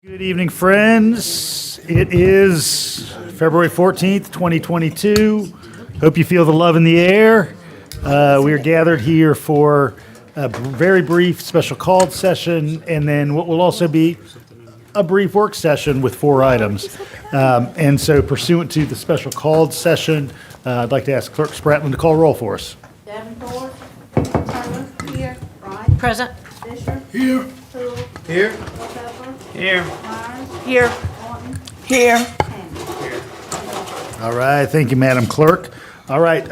Good evening, friends. It is February 14th, 2022. Hope you feel the love in the air. We are gathered here for a very brief special called session and then what will also be a brief work session with 4 items. And so pursuant to the special called session, I'd like to ask Clerk Spratland to call roll for us. Davenport. Turner. Here. Wright. Present. Fisher. Here. Poole. Here. Pepper. Here. Myers. Here. Martin. Here. Hammer. All right, thank you, Madam Clerk. All right,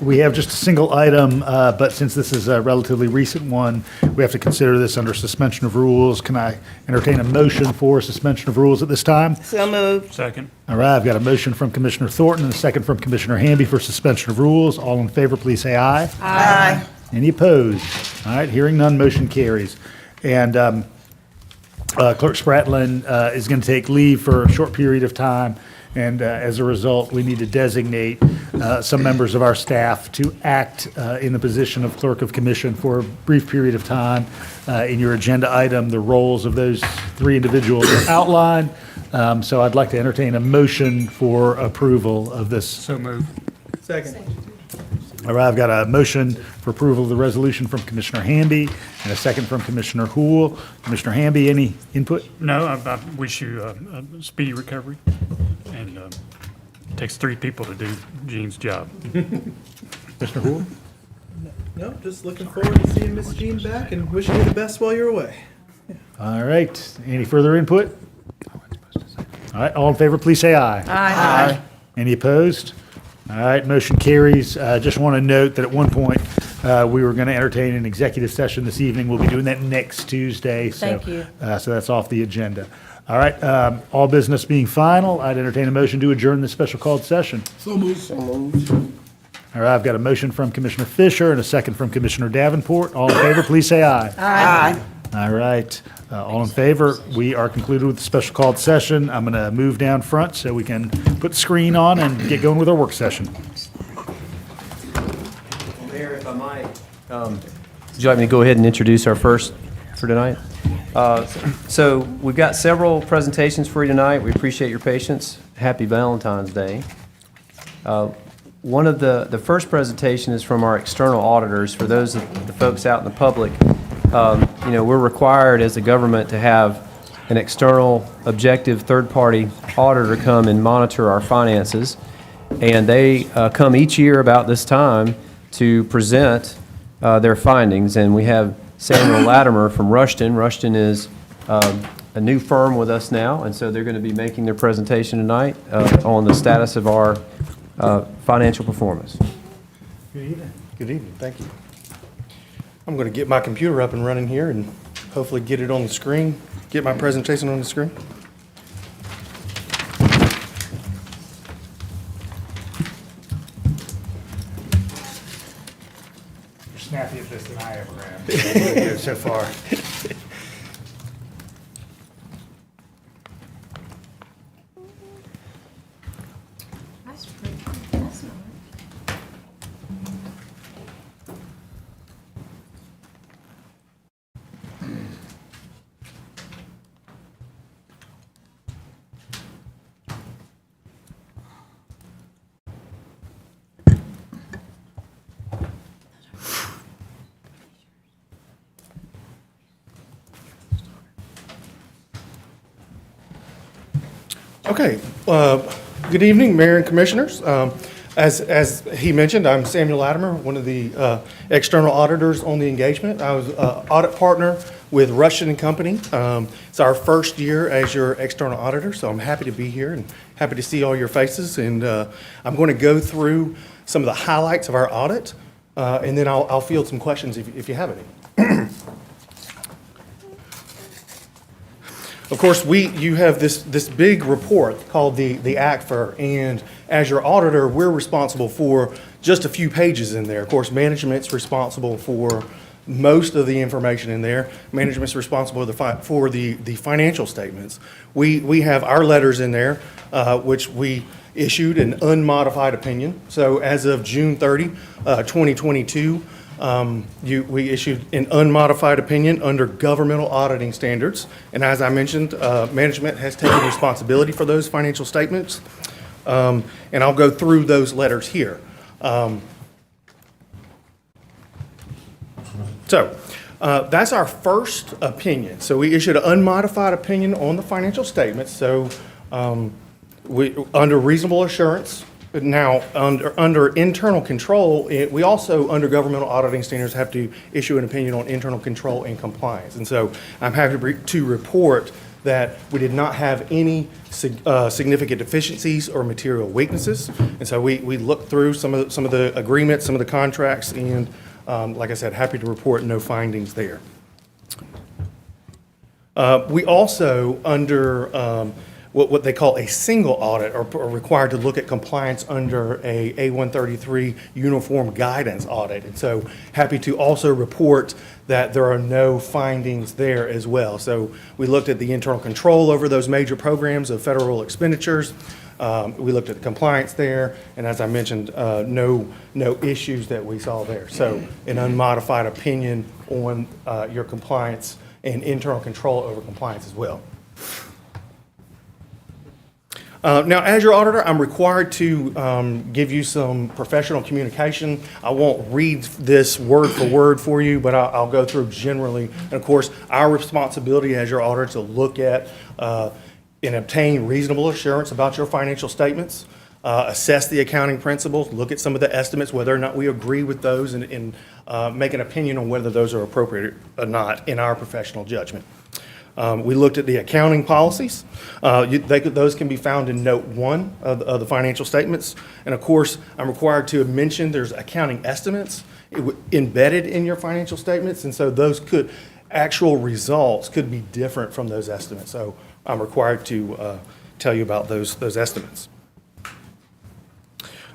we have just a single item, but since this is a relatively recent one, we have to consider this under suspension of rules. Can I entertain a motion for suspension of rules at this time? So moved. Second. All right, I've got a motion from Commissioner Thornton and a second from Commissioner Hamby for suspension of rules. All in favor, please say aye. Aye. Any opposed? All right, hearing none, motion carries. And Clerk Spratland is going to take leave for a short period of time, and as a result, we need to designate some members of our staff to act in the position of Clerk of Commission for a brief period of time. In your agenda item, the roles of those 3 individuals are outlined, so I'd like to entertain a motion for approval of this. So moved. Second. All right, I've got a motion for approval of the resolution from Commissioner Hamby and a second from Commissioner Hoole. Commissioner Hamby, any input? No, I wish you a speedy recovery. And it takes 3 people to do Gene's job. Commissioner Hoole? No, just looking forward to seeing Miss Jean back and wishing you the best while you're away. All right, any further input? All right, all in favor, please say aye. Aye. Any opposed? All right, motion carries. Just want to note that at one point, we were going to entertain an executive session this evening. We'll be doing that next Tuesday. Thank you. So that's off the agenda. All right, all business being final, I'd entertain a motion to adjourn this special called session. So moved. All right, I've got a motion from Commissioner Fisher and a second from Commissioner Davenport. All in favor, please say aye. Aye. All right, all in favor, we are concluded with the special called session. I'm going to move down front so we can put the screen on and get going with our work session. Mayor, if I might, would you like me to go ahead and introduce our first for tonight? So we've got several presentations for you tonight. We appreciate your patience. Happy Valentine's Day. One of the first presentation is from our external auditors. For those of the folks out in the public, we're required as a government to have an external, objective, third-party auditor come and monitor our finances. And they come each year about this time to present their findings. And we have Samuel Latimer from Rushton. Rushton is a new firm with us now, and so they're going to be making their presentation tonight on the status of our financial performance. Good evening. Good evening. Thank you. I'm going to get my computer up and running here and hopefully get it on the screen, get my presentation on the screen. You're snappy at this than I ever am. Really good so far. Okay. Good evening, Mayor and Commissioners. As he mentioned, I'm Samuel Latimer, one of the external auditors on the engagement. I was audit partner with Rushton & Company. It's our first year as your external auditor, so I'm happy to be here and happy to see all your faces. And I'm going to go through some of the highlights of our audit, and then I'll field some questions if you have any. Of course, you have this big report called the ACFR, and as your auditor, we're responsible for just a few pages in there. Of course, management's responsible for most of the information in there. Management's responsible for the financial statements. We have our letters in there, which we issued an unmodified opinion. So as of June 30, 2022, we issued an unmodified opinion under governmental auditing standards. And as I mentioned, management has taken responsibility for those financial statements. And I'll go through those letters here. That's our first opinion. So we issued an unmodified opinion on the financial statements. So under reasonable assurance. Now, under internal control, we also, under governmental auditing standards, have to issue an opinion on internal control and compliance. And so I'm happy to report that we did not have any significant deficiencies or material weaknesses. And so we looked through some of the agreements, some of the contracts, and like I said, happy to report no findings there. We also, under what they call a single audit, are required to look at compliance under a A133 uniform guidance audit. And so happy to also report that there are no findings there as well. So we looked at the internal control over those major programs of federal expenditures. We looked at the compliance there, and as I mentioned, no issues that we saw there. So an unmodified opinion on your compliance and internal control over compliance as well. Now, as your auditor, I'm required to give you some professional communication. I won't read this word for word for you, but I'll go through generally. And of course, our responsibility as your auditor to look at and obtain reasonable assurance about your financial statements, assess the accounting principles, look at some of the estimates, whether or not we agree with those, and make an opinion on whether those are appropriate or not in our professional judgment. We looked at the accounting policies. Those can be found in Note 1 of the financial statements. And of course, I'm required to mention there's accounting estimates embedded in your financial statements. And so those actual results could be different from those estimates. So I'm required to tell you about those estimates.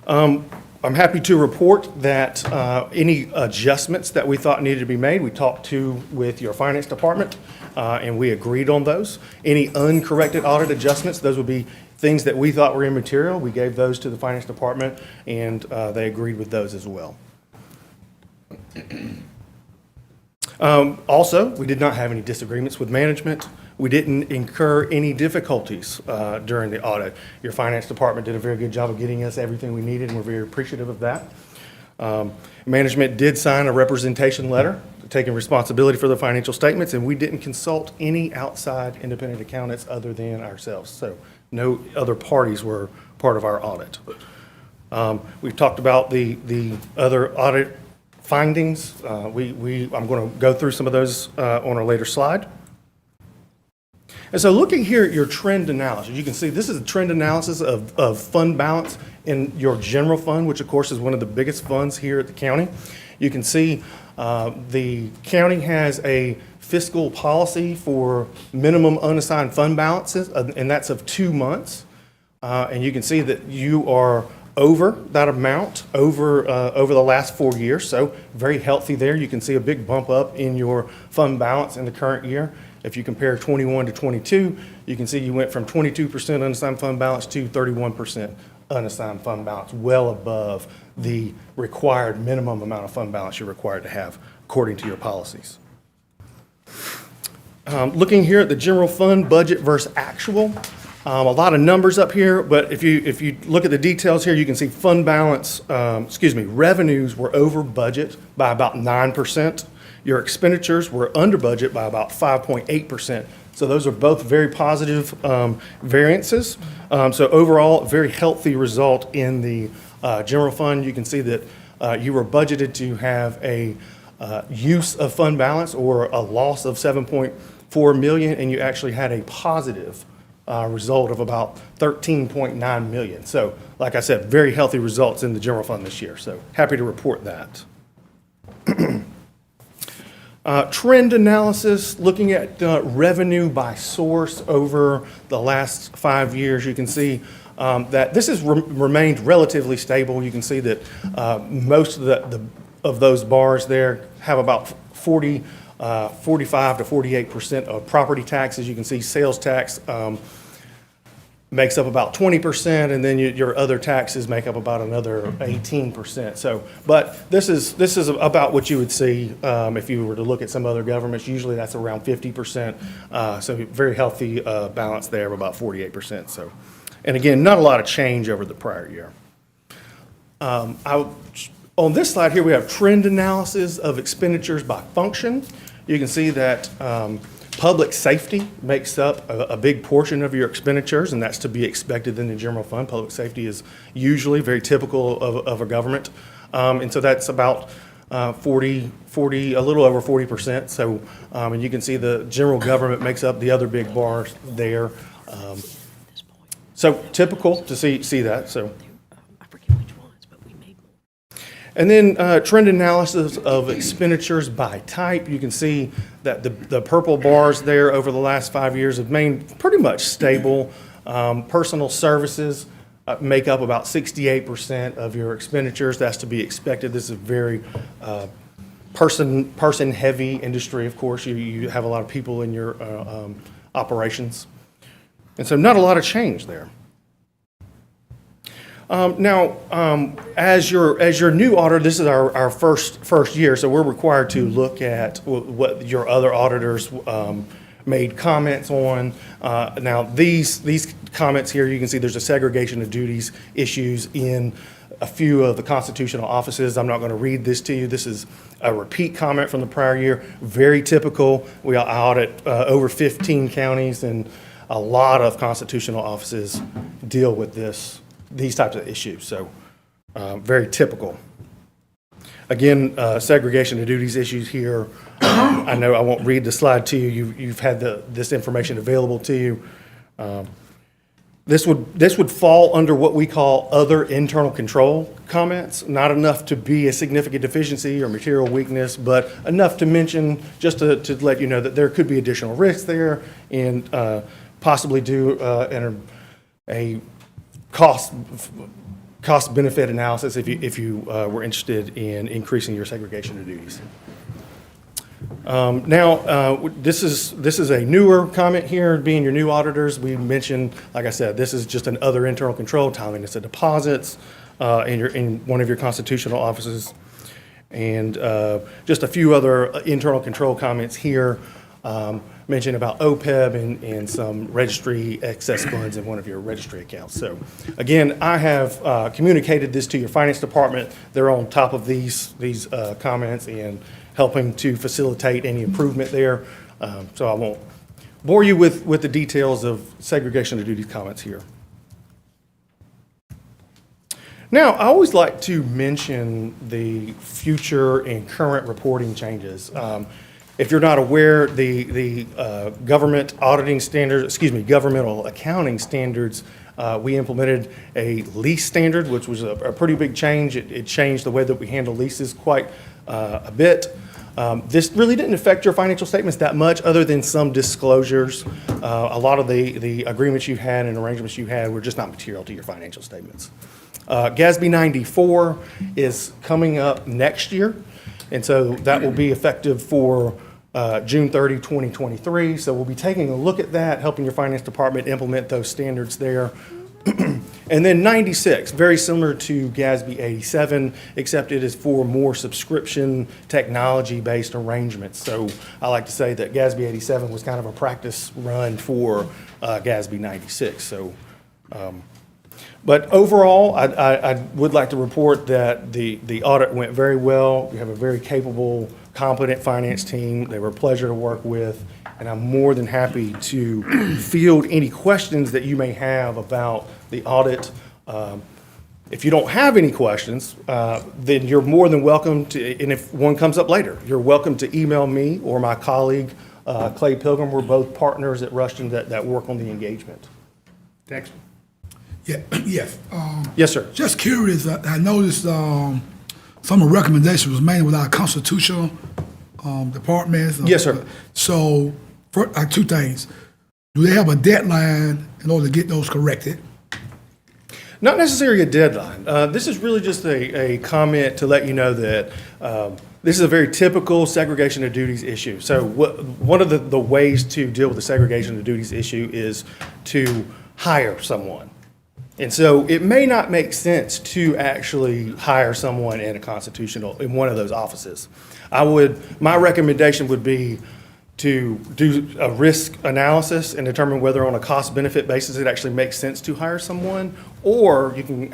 I'm happy to report that any adjustments that we thought needed to be made, we talked with your finance department, and we agreed on those. Any uncorrected audit adjustments, those would be things that we thought were immaterial. We gave those to the finance department, and they agreed with those as well. Also, we did not have any disagreements with management. We didn't incur any difficulties during the audit. Your finance department did a very good job of getting us everything we needed, and we're very appreciative of that. Management did sign a representation letter taking responsibility for the financial statements, and we didn't consult any outside independent accountants other than ourselves. So no other parties were part of our audit. We've talked about the other audit findings. I'm going to go through some of those on a later slide. And so looking here at your trend analysis, you can see this is a trend analysis of fund balance in your general fund, which of course is one of the biggest funds here at the county. You can see the county has a fiscal policy for minimum unassigned fund balances, and that's of 2 months. And you can see that you are over that amount over the last 4 years, so very healthy there. You can see a big bump up in your fund balance in the current year. If you compare 21 to 22, you can see you went from 22% unassigned fund balance to 31% unassigned fund balance, well above the required minimum amount of fund balance you're required to have according to your policies. Looking here at the general fund budget versus actual, a lot of numbers up here, but if you look at the details here, you can see fund balance, revenues were over budget by about 9%. Your expenditures were under budget by about 5.8%. So those are both very positive variances. So overall, a very healthy result in the general fund. You can see that you were budgeted to have a use of fund balance or a loss of $7.4 million, and you actually had a positive result of about $13.9 million. So like I said, very healthy results in the general fund this year. So happy to report that. Trend analysis, looking at revenue by source over the last 5 years, you can see that this has remained relatively stable. You can see that most of those bars there have about 45 to 48% of property taxes. You can see sales tax makes up about 20%, and then your other taxes make up about another 18%. So, but this is about what you would see if you were to look at some other governments. Usually that's around 50%. So very healthy balance there of about 48%. So, and again, not a lot of change over the prior year. On this slide here, we have trend analysis of expenditures by function. You can see that public safety makes up a big portion of your expenditures, and that's to be expected in the general fund. Public safety is usually very typical of a government. And so that's about 40, a little over 40%. So, and you can see the general government makes up the other big bars there. So typical to see that, so. I forget which ones, but we made more. And then trend analysis of expenditures by type. You can see that the purple bars there over the last 5 years have remained pretty much stable. Personal services make up about 68% of your expenditures. That's to be expected. This is a very person-heavy industry, of course. You have a lot of people in your operations. And so not a lot of change there. Now, as your new auditor, this is our first year, so we're required to look at what your other auditors made comments on. Now, these comments here, you can see there's a segregation of duties issues in a few of the constitutional offices. I'm not going to read this to you. This is a repeat comment from the prior year. Very typical. We audit over 15 counties, and a lot of constitutional offices deal with these types of issues, so very typical. Again, segregation of duties issues here. I know I won't read the slide to you. You've had this information available to you. This would fall under what we call other internal control comments. Not enough to be a significant deficiency or material weakness, but enough to mention just to let you know that there could be additional risks there, and possibly do a cost benefit analysis if you were interested in increasing your segregation of duties. Now, this is a newer comment here, being your new auditors. We mentioned, like I said, this is just an other internal control, timeliness of deposits in one of your constitutional offices. And just a few other internal control comments here. Mention about OPEB and some registry excess funds in one of your registry accounts. So again, I have communicated this to your finance department. They're on top of these comments and helping to facilitate any improvement there. So I won't bore you with the details of segregation of duties comments here. Now, I always like to mention the future and current reporting changes. If you're not aware, the government auditing standards, governmental accounting standards, we implemented a lease standard, which was a pretty big change. It changed the way that we handle leases quite a bit. This really didn't affect your financial statements that much, other than some disclosures. A lot of the agreements you had and arrangements you had were just not material to your financial statements. GASB 94 is coming up next year, and so that will be effective for June 30, 2023. So we'll be taking a look at that, helping your finance department implement those standards there. And then 96, very similar to GASB 87, except it is for more subscription technology-based arrangements. So I like to say that GASB 87 was kind of a practice run for GASB 96. So, but overall, I would like to report that the audit went very well. We have a very capable, competent finance team. They were a pleasure to work with, and I'm more than happy to field any questions that you may have about the audit. If you don't have any questions, then you're more than welcome to, and if one comes up later, you're welcome to email me or my colleague, Clay Pilgrim. We're both partners at Rushton that work on the engagement. Next. Yeah, yes. Yes, sir. Just curious, I noticed some of the recommendations was made with our constitutional departments. Yes, sir. So, two things. Do they have a deadline in order to get those corrected? Not necessarily a deadline. This is really just a comment to let you know that this is a very typical segregation of duties issue. So one of the ways to deal with the segregation of duties issue is to hire someone. And so it may not make sense to actually hire someone in in one of those offices. My recommendation would be to do a risk analysis and determine whether on a cost-benefit basis it actually makes sense to hire someone, or you can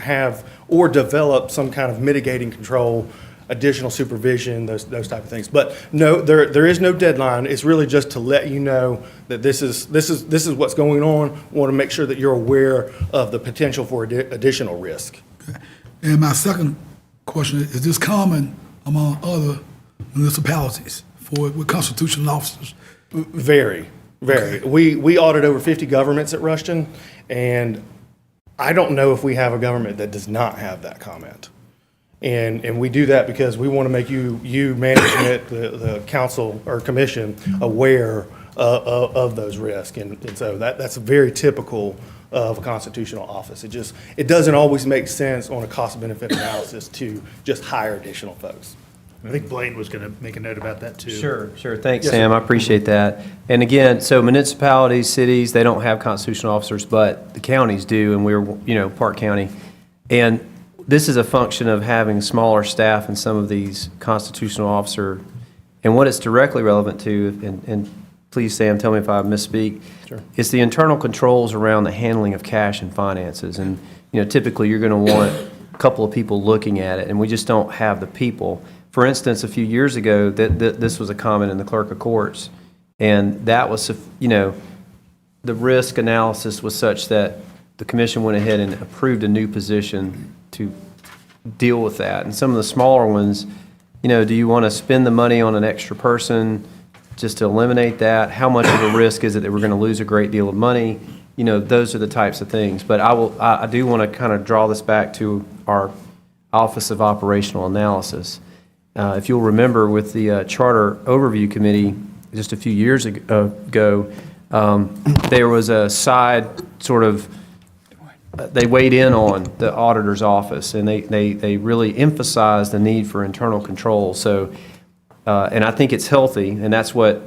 develop some kind of mitigating control, additional supervision, those type of things. But no, there is no deadline. It's really just to let you know that this is what's going on. We want to make sure that you're aware of the potential for additional risk. And my second question is this common among other municipalities with constitutional officers? Very. We audit over 50 governments at Rushton, and I don't know if we have a government that does not have that comment. And we do that because we want to make you management, the council or commission aware of those risks. And so that's very typical of a constitutional office. It doesn't always make sense on a cost-benefit analysis to just hire additional folks. I think Blaine was going to make a note about that too. Sure. Thanks, Sam. I appreciate that. And again, so municipalities, cities, they don't have constitutional officers, but the counties do, and we're, Park County. And this is a function of having smaller staff in some of these constitutional officer, and what it's directly relevant to, and please, Sam, tell me if I misspeak. Sure. It's the internal controls around the handling of cash and finances. And, typically you're going to want a couple of people looking at it, and we just don't have the people. For instance, a few years ago, this was a comment in the clerk of courts, and that was, the risk analysis was such that the commission went ahead and approved a new position to deal with that. And some of the smaller ones, do you want to spend the money on an extra person just to eliminate that? How much of a risk is it that we're going to lose a great deal of money? Those are the types of things. But I do want to kind of draw this back to our Office of Operational Analysis. If you'll remember with the Charter Overview Committee just a few years ago, there was a side sort of, they weighed in on the auditor's office, and they really emphasized the need for internal control. So, and I think it's healthy, and that's what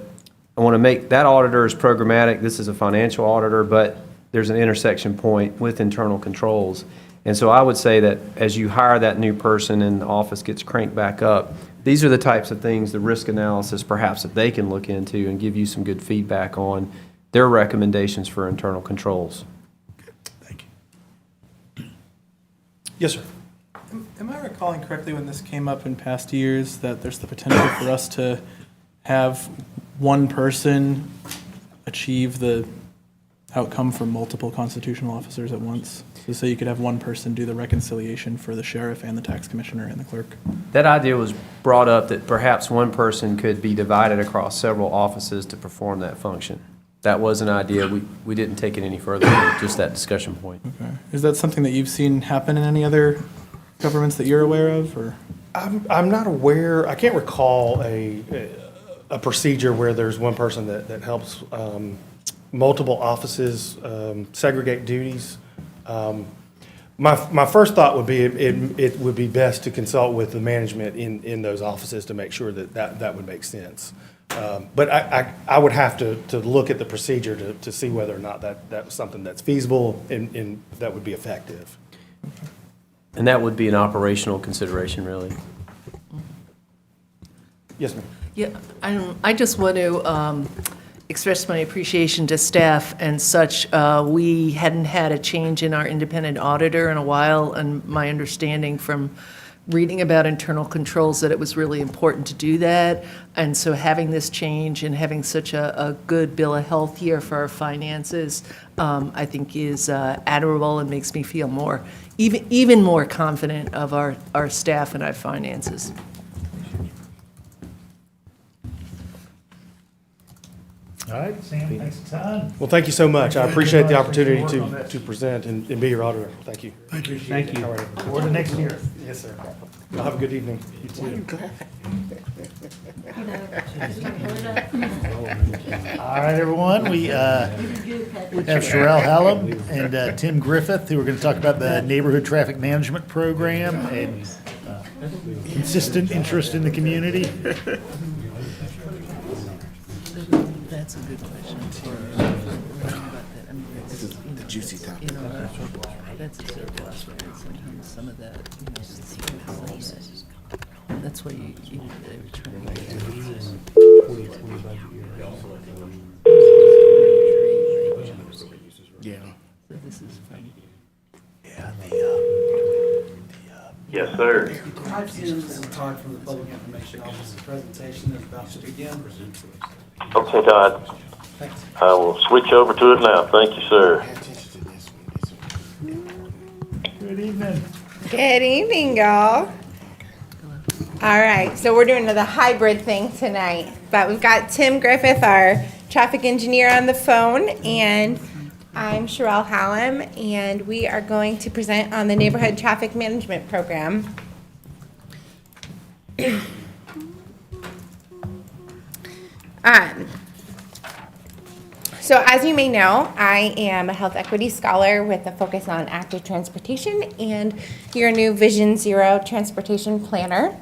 I want to make. That auditor is programmatic. This is a financial auditor, but there's an intersection point with internal controls. And so I would say that as you hire that new person and the office gets cranked back up, these are the types of things, the risk analysis perhaps that they can look into and give you some good feedback on their recommendations for internal controls. Thank you. Yes, sir. Am I recalling correctly when this came up in past years that there's the potential for us to have one person achieve the outcome for multiple constitutional officers at once? So you could have one person do the reconciliation for the sheriff and the tax commissioner and the clerk. That idea was brought up that perhaps one person could be divided across several offices to perform that function. That was an idea. We didn't take it any further than just that discussion point. Okay. Is that something that you've seen happen in any other governments that you're aware of, or? I'm not aware, I can't recall a procedure where there's one person that helps multiple offices segregate duties. My first thought would be it would be best to consult with the management in those offices to make sure that would make sense. But I would have to look at the procedure to see whether or not that was something that's feasible and that would be effective. And that would be an operational consideration, really. Yes, ma'am. Yeah, I just want to express my appreciation to staff and such. We hadn't had a change in our independent auditor in a while, and my understanding from reading about internal controls that it was really important to do that. And so having this change and having such a good bill of health here for our finances, I think is admirable and makes me feel even more confident of our staff and our finances. All right, Sam, thanks a ton. Well, thank you so much. I appreciate the opportunity to present and be your auditor. Thank you. Thank you. Thank you. All right. Forward to next year. Yes, sir. Y'all have a good evening. You too. All right, everyone, we have Shirelle, Hallum, and Tim Griffeth, who are going to talk about the Neighborhood Traffic Management Program and consistent interest in the community. That's a good question, too. I mean, this is the juicy topic. You know, that's a surplus, right? Sometimes some of that, you know, that's why you they were trying to get Yeah. So this is from. Yes, sir. I've seen Todd from the Public Information Office's presentation is about to begin. Okay, Todd. Thanks. I will switch over to it now. Thank you, sir. Good evening. Good evening, y'all. All right, so we're doing the hybrid thing tonight, but we've got Tim Griffeth, our traffic engineer, on the phone, and I'm Shirelle Hallum, and we are going to present on the Neighborhood Traffic Management Program. So as you may know, I am a health equity scholar with a focus on active transportation and your new Vision Zero transportation planner.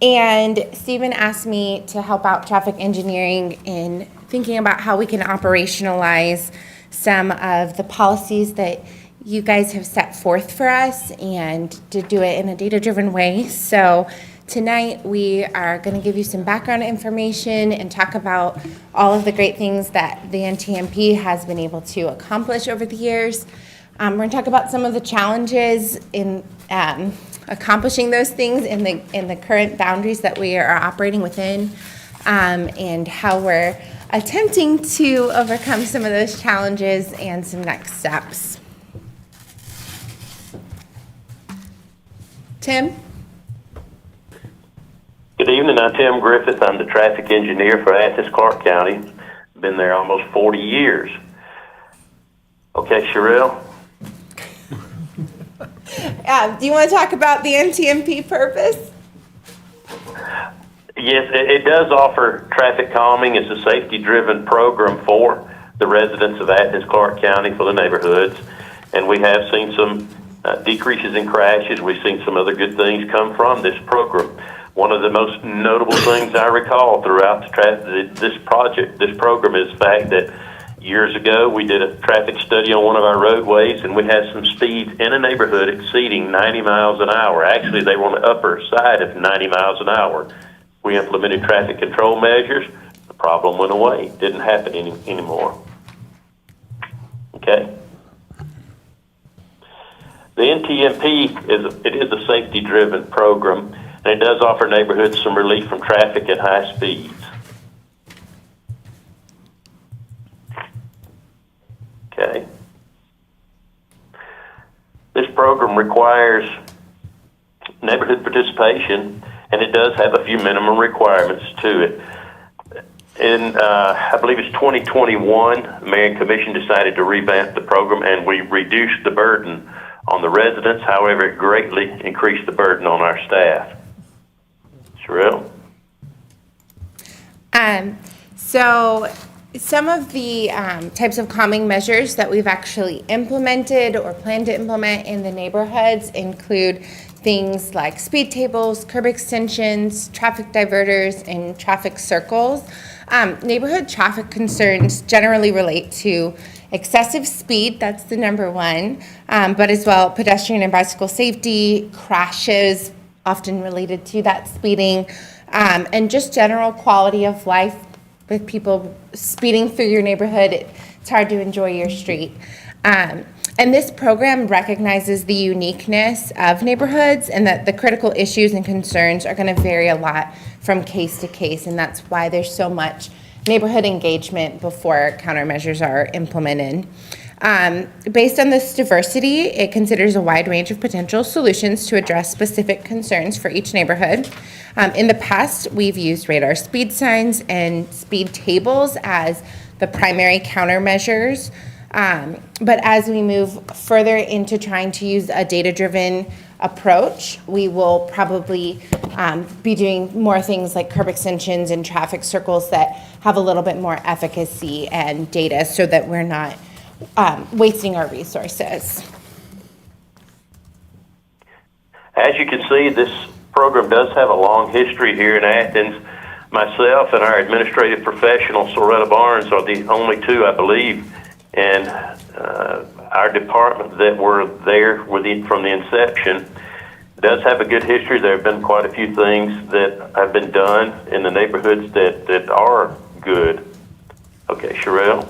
And Stephen asked me to help out traffic engineering in thinking about how we can operationalize some of the policies that you guys have set forth for us and to do it in a data-driven way. So tonight we are going to give you some background information and talk about all of the great things that the NTMP has been able to accomplish over the years. We're going to talk about some of the challenges in accomplishing those things in the current boundaries that we are operating within, and how we're attempting to overcome some of those challenges and some next steps. Tim? Good evening. I'm Tim Griffith. I'm the traffic engineer for Athens-Clarke County. Been there almost 40 years. Okay, Shirelle? Do you want to talk about the NTMP purpose? Yes, it does offer traffic calming. It's a safety-driven program for the residents of Athens-Clarke County, for the neighborhoods. And we have seen some decreases in crashes. We've seen some other good things come from this program. One of the most notable things I recall throughout this program is the fact that years ago we did a traffic study on one of our roadways, and we had some speeds in a neighborhood exceeding 90 miles an hour. Actually, they were on the upper side of 90 miles an hour. We implemented traffic control measures. The problem went away. It didn't happen anymore. Okay? The NTMP is a safety-driven program, and it does offer neighborhoods some relief from traffic at high speeds. Okay. This program requires neighborhood participation, and it does have a few minimum requirements to it. In, I believe it's 2021, the Mayor and Commission decided to revamp the program, and we reduced the burden on the residents. However, it greatly increased the burden on our staff. Shirelle? So some of the types of calming measures that we've actually implemented or plan to implement in the neighborhoods include things like speed tables, curb extensions, traffic diverters, and traffic circles. Neighborhood traffic concerns generally relate to excessive speed, that's the number one, but as well pedestrian and bicycle safety, crashes, often related to that speeding, and just general quality of life with people speeding through your neighborhood. It's hard to enjoy your street. And this program recognizes the uniqueness of neighborhoods and that the critical issues and concerns are going to vary a lot from case to case, and that's why there's so much neighborhood engagement before countermeasures are implemented. Based on this diversity, it considers a wide range of potential solutions to address specific concerns for each neighborhood. In the past, we've used radar speed signs and speed tables as the primary countermeasures. But as we move further into trying to use a data-driven approach, we will probably be doing more things like curb extensions and traffic circles that have a little bit more efficacy and data so that we're not wasting our resources. As you can see, this program does have a long history here in Athens. Myself and our administrative professional, Soretta Barnes, are the only two, I believe, And our department that were there from the inception does have a good history. There have been quite a few things that have been done in the neighborhoods that are good. Okay, Shirelle.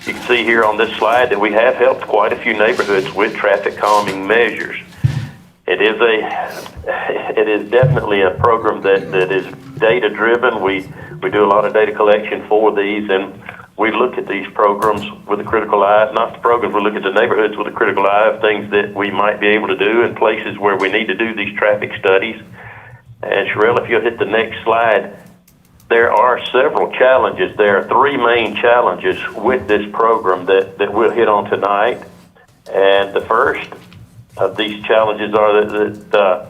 You can see here on this slide that we have helped quite a few neighborhoods with traffic calming measures. It is definitely a program that is data driven. We do a lot of data collection for these, and we look at these programs with a critical eye. Not the programs, we look at the neighborhoods with a critical eye of things that we might be able to do in places where we need to do these traffic studies. And Shirelle, if you'll hit the next slide, there are several challenges. There are three main challenges with this program that we'll hit on tonight. And the first of these challenges are that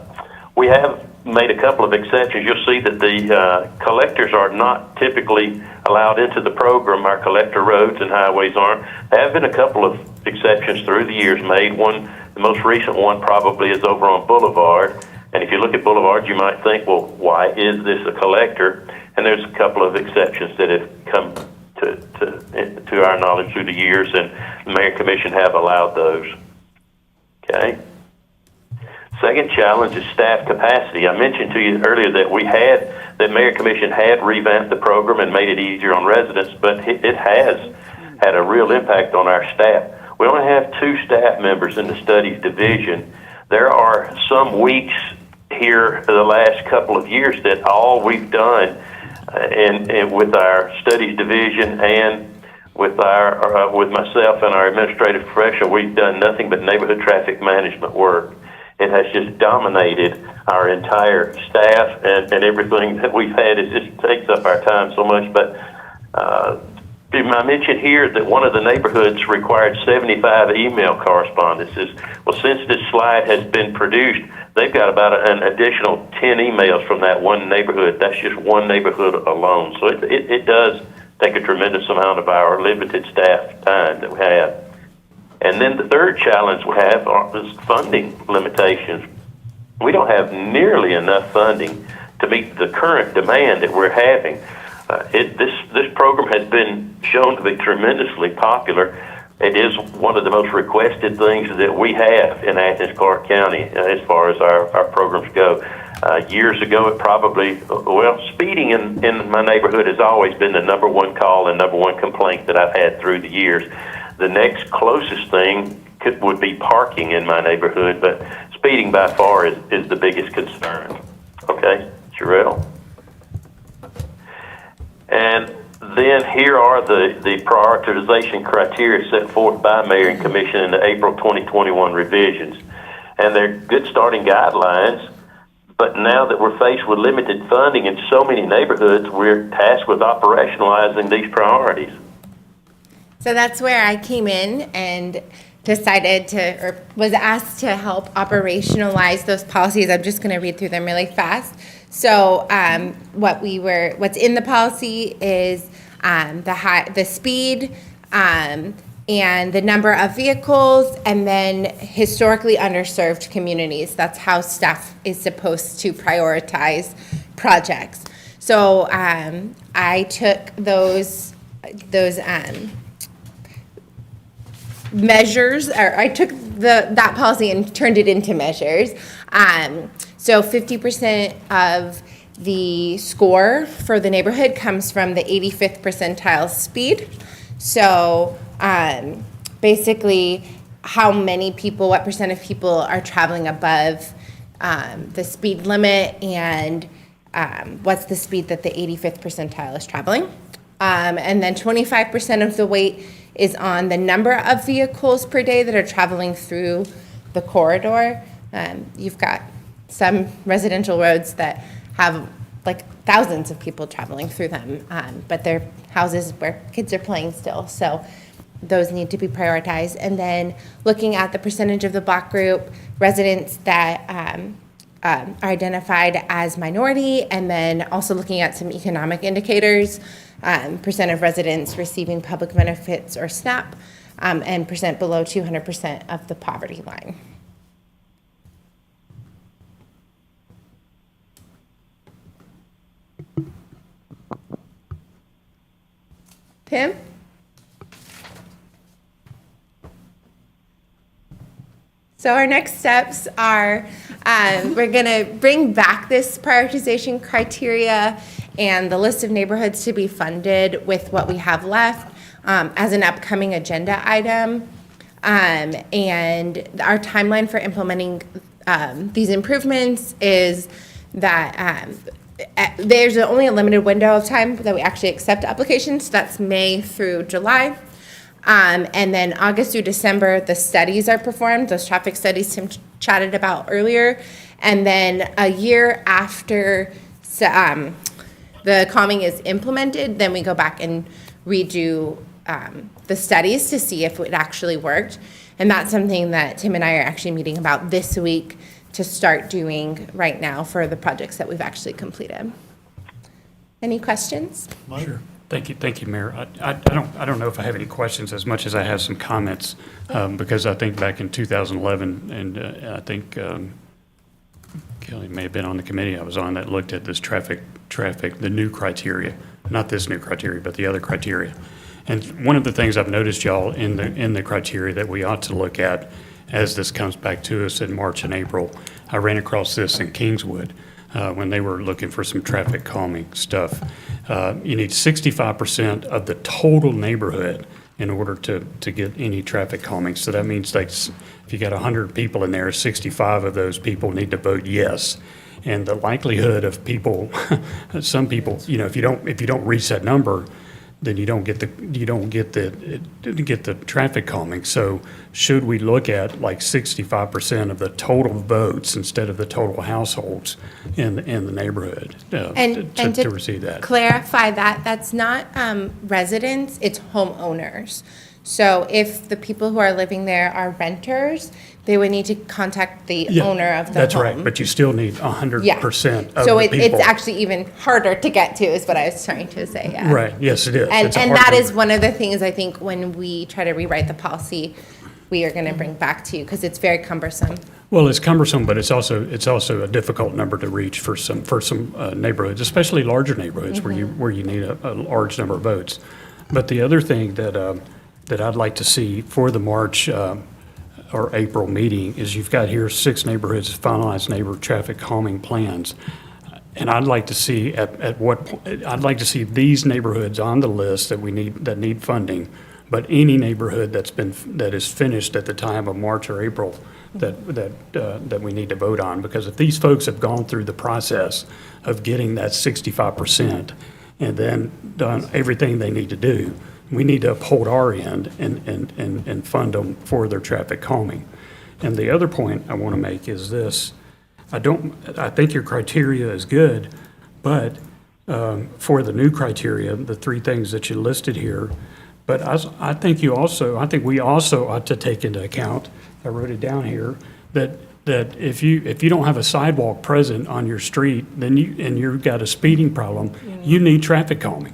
we have made a couple of exceptions. You'll see that the collectors are not typically allowed into the program. Our collector roads and highways aren't. There have been a couple of exceptions through the years made. The most recent one probably is over on Boulevard. And if you look at Boulevard, you might think, well, why is this a collector? And there's a couple of exceptions that have come to our knowledge through the years, and the Mayor and Commission have allowed those. Okay. Second challenge is staff capacity. I mentioned to you earlier that Mayor and Commission had revamped the program and made it easier on residents, but it has had a real impact on our staff. We only have 2 staff members in the studies division. There are some weeks here the last couple of years that all we've done and with our studies division and with myself and our administrative professional, we've done nothing but neighborhood traffic management work. It has just dominated our entire staff, and everything that we've had. It just takes up our time so much. But I mentioned here that one of the neighborhoods required 75 email correspondences. Well, since this slide has been produced, they've got about an additional 10 emails from that one neighborhood. That's just one neighborhood alone. So it does take a tremendous amount of our limited staff time that we have. And then the third challenge we have is funding limitations. We don't have nearly enough funding to meet the current demand that we're having. This program has been shown to be tremendously popular. It is one of the most requested things that we have in Athens-Clarke County as far as our programs go. Years ago, speeding in my neighborhood has always been the number one call and number one complaint that I've had through the years. The next closest thing would be parking in my neighborhood, but speeding by far is the biggest concern. Okay, Shirelle? And then here are the prioritization criteria set forth by Mayor and Commission in the April 2021 revisions. And they're good starting guidelines, but now that we're faced with limited funding in so many neighborhoods, we're tasked with operationalizing these priorities. So that's where I came in and was asked to help operationalize those policies. I'm just going to read through them really fast. So what's in the policy is the speed and the number of vehicles, and then historically underserved communities. That's how staff is supposed to prioritize projects. So I took those measures, or I took that policy and turned it into measures. So 50% of the score for the neighborhood comes from the 85th percentile speed. So basically, what percent of people are traveling above the speed limit, and what's the speed that the 85th percentile is traveling. And then 25% of the weight is on the number of vehicles per day that are traveling through the corridor. You've got some residential roads that have like thousands of people traveling through them, but they're houses where kids are playing still. So those need to be prioritized. And then looking at the percentage of the block group residents that are identified as minority, and then also looking at some economic indicators, percent of residents receiving public benefits or SNAP, and percent below 200% of the poverty line. Tim? So our next steps are, we're gonna bring back this prioritization criteria and the list of neighborhoods to be funded with what we have left as an upcoming agenda item. And our timeline for implementing these improvements is that there's only a limited window of time that we actually accept applications. That's May through July. And then August through December, the studies are performed, those traffic studies Tim chatted about earlier. And then a year after the calming is implemented, then we go back and redo the studies to see if it actually worked. And that's something that Tim and I are actually meeting about this week to start doing right now for the projects that we've actually completed. Any questions? Sure. Thank you, Mayor. I don't know if I have any questions as much as I have some comments, because I think back in 2011, and I think Kelly may have been on the committee I was on that looked at this traffic, the new criteria, not this new criteria, but the other criteria. And one of the things I've noticed, y'all, in the criteria that we ought to look at as this comes back to us in March and April, I ran across this in Kingswood when they were looking for some traffic calming stuff. You need 65% of the total neighborhood in order to get any traffic calming. So that means like if you got 100 people in there, 65 of those people need to vote yes. And the likelihood of people, some people, you know, if you don't reach that number, then you don't get the traffic calming. So should we look at like 65% of the total votes instead of the total households in the neighborhood to receive that? Clarify that, that's not residents, it's homeowners. So if the people who are living there are renters, they would need to contact the owner of the home. That's right, but you still need 100% of So the people. it's actually even harder to get to, is what I was trying to say, yeah. Right, yes, it is. And It's a and hard that is number. one of the things I think when we try to rewrite the policy, we are gonna bring back to you, because it's very cumbersome. Well, it's cumbersome, but it's also a difficult number to reach for some neighborhoods, especially larger neighborhoods where you need a large number of votes. But the other thing that I'd like to see for the March or April meeting is you've got here 6 neighborhoods, finalized neighborhood traffic calming plans. And I'd like to see I'd like to see these neighborhoods on the list that need funding, but any neighborhood that is finished at the time of March or April that we need to vote on. Because if these folks have gone through the process of getting that 65% and then done everything they need to do, we need to uphold our end and fund them for their traffic calming. And the other point I want to make is this. I think your criteria is good, but for the new criteria, the 3 things that you listed here, but I think we also ought to take into account, I wrote it down here, that if you don't have a sidewalk present on your street, then you've got a speeding problem, you need traffic calming.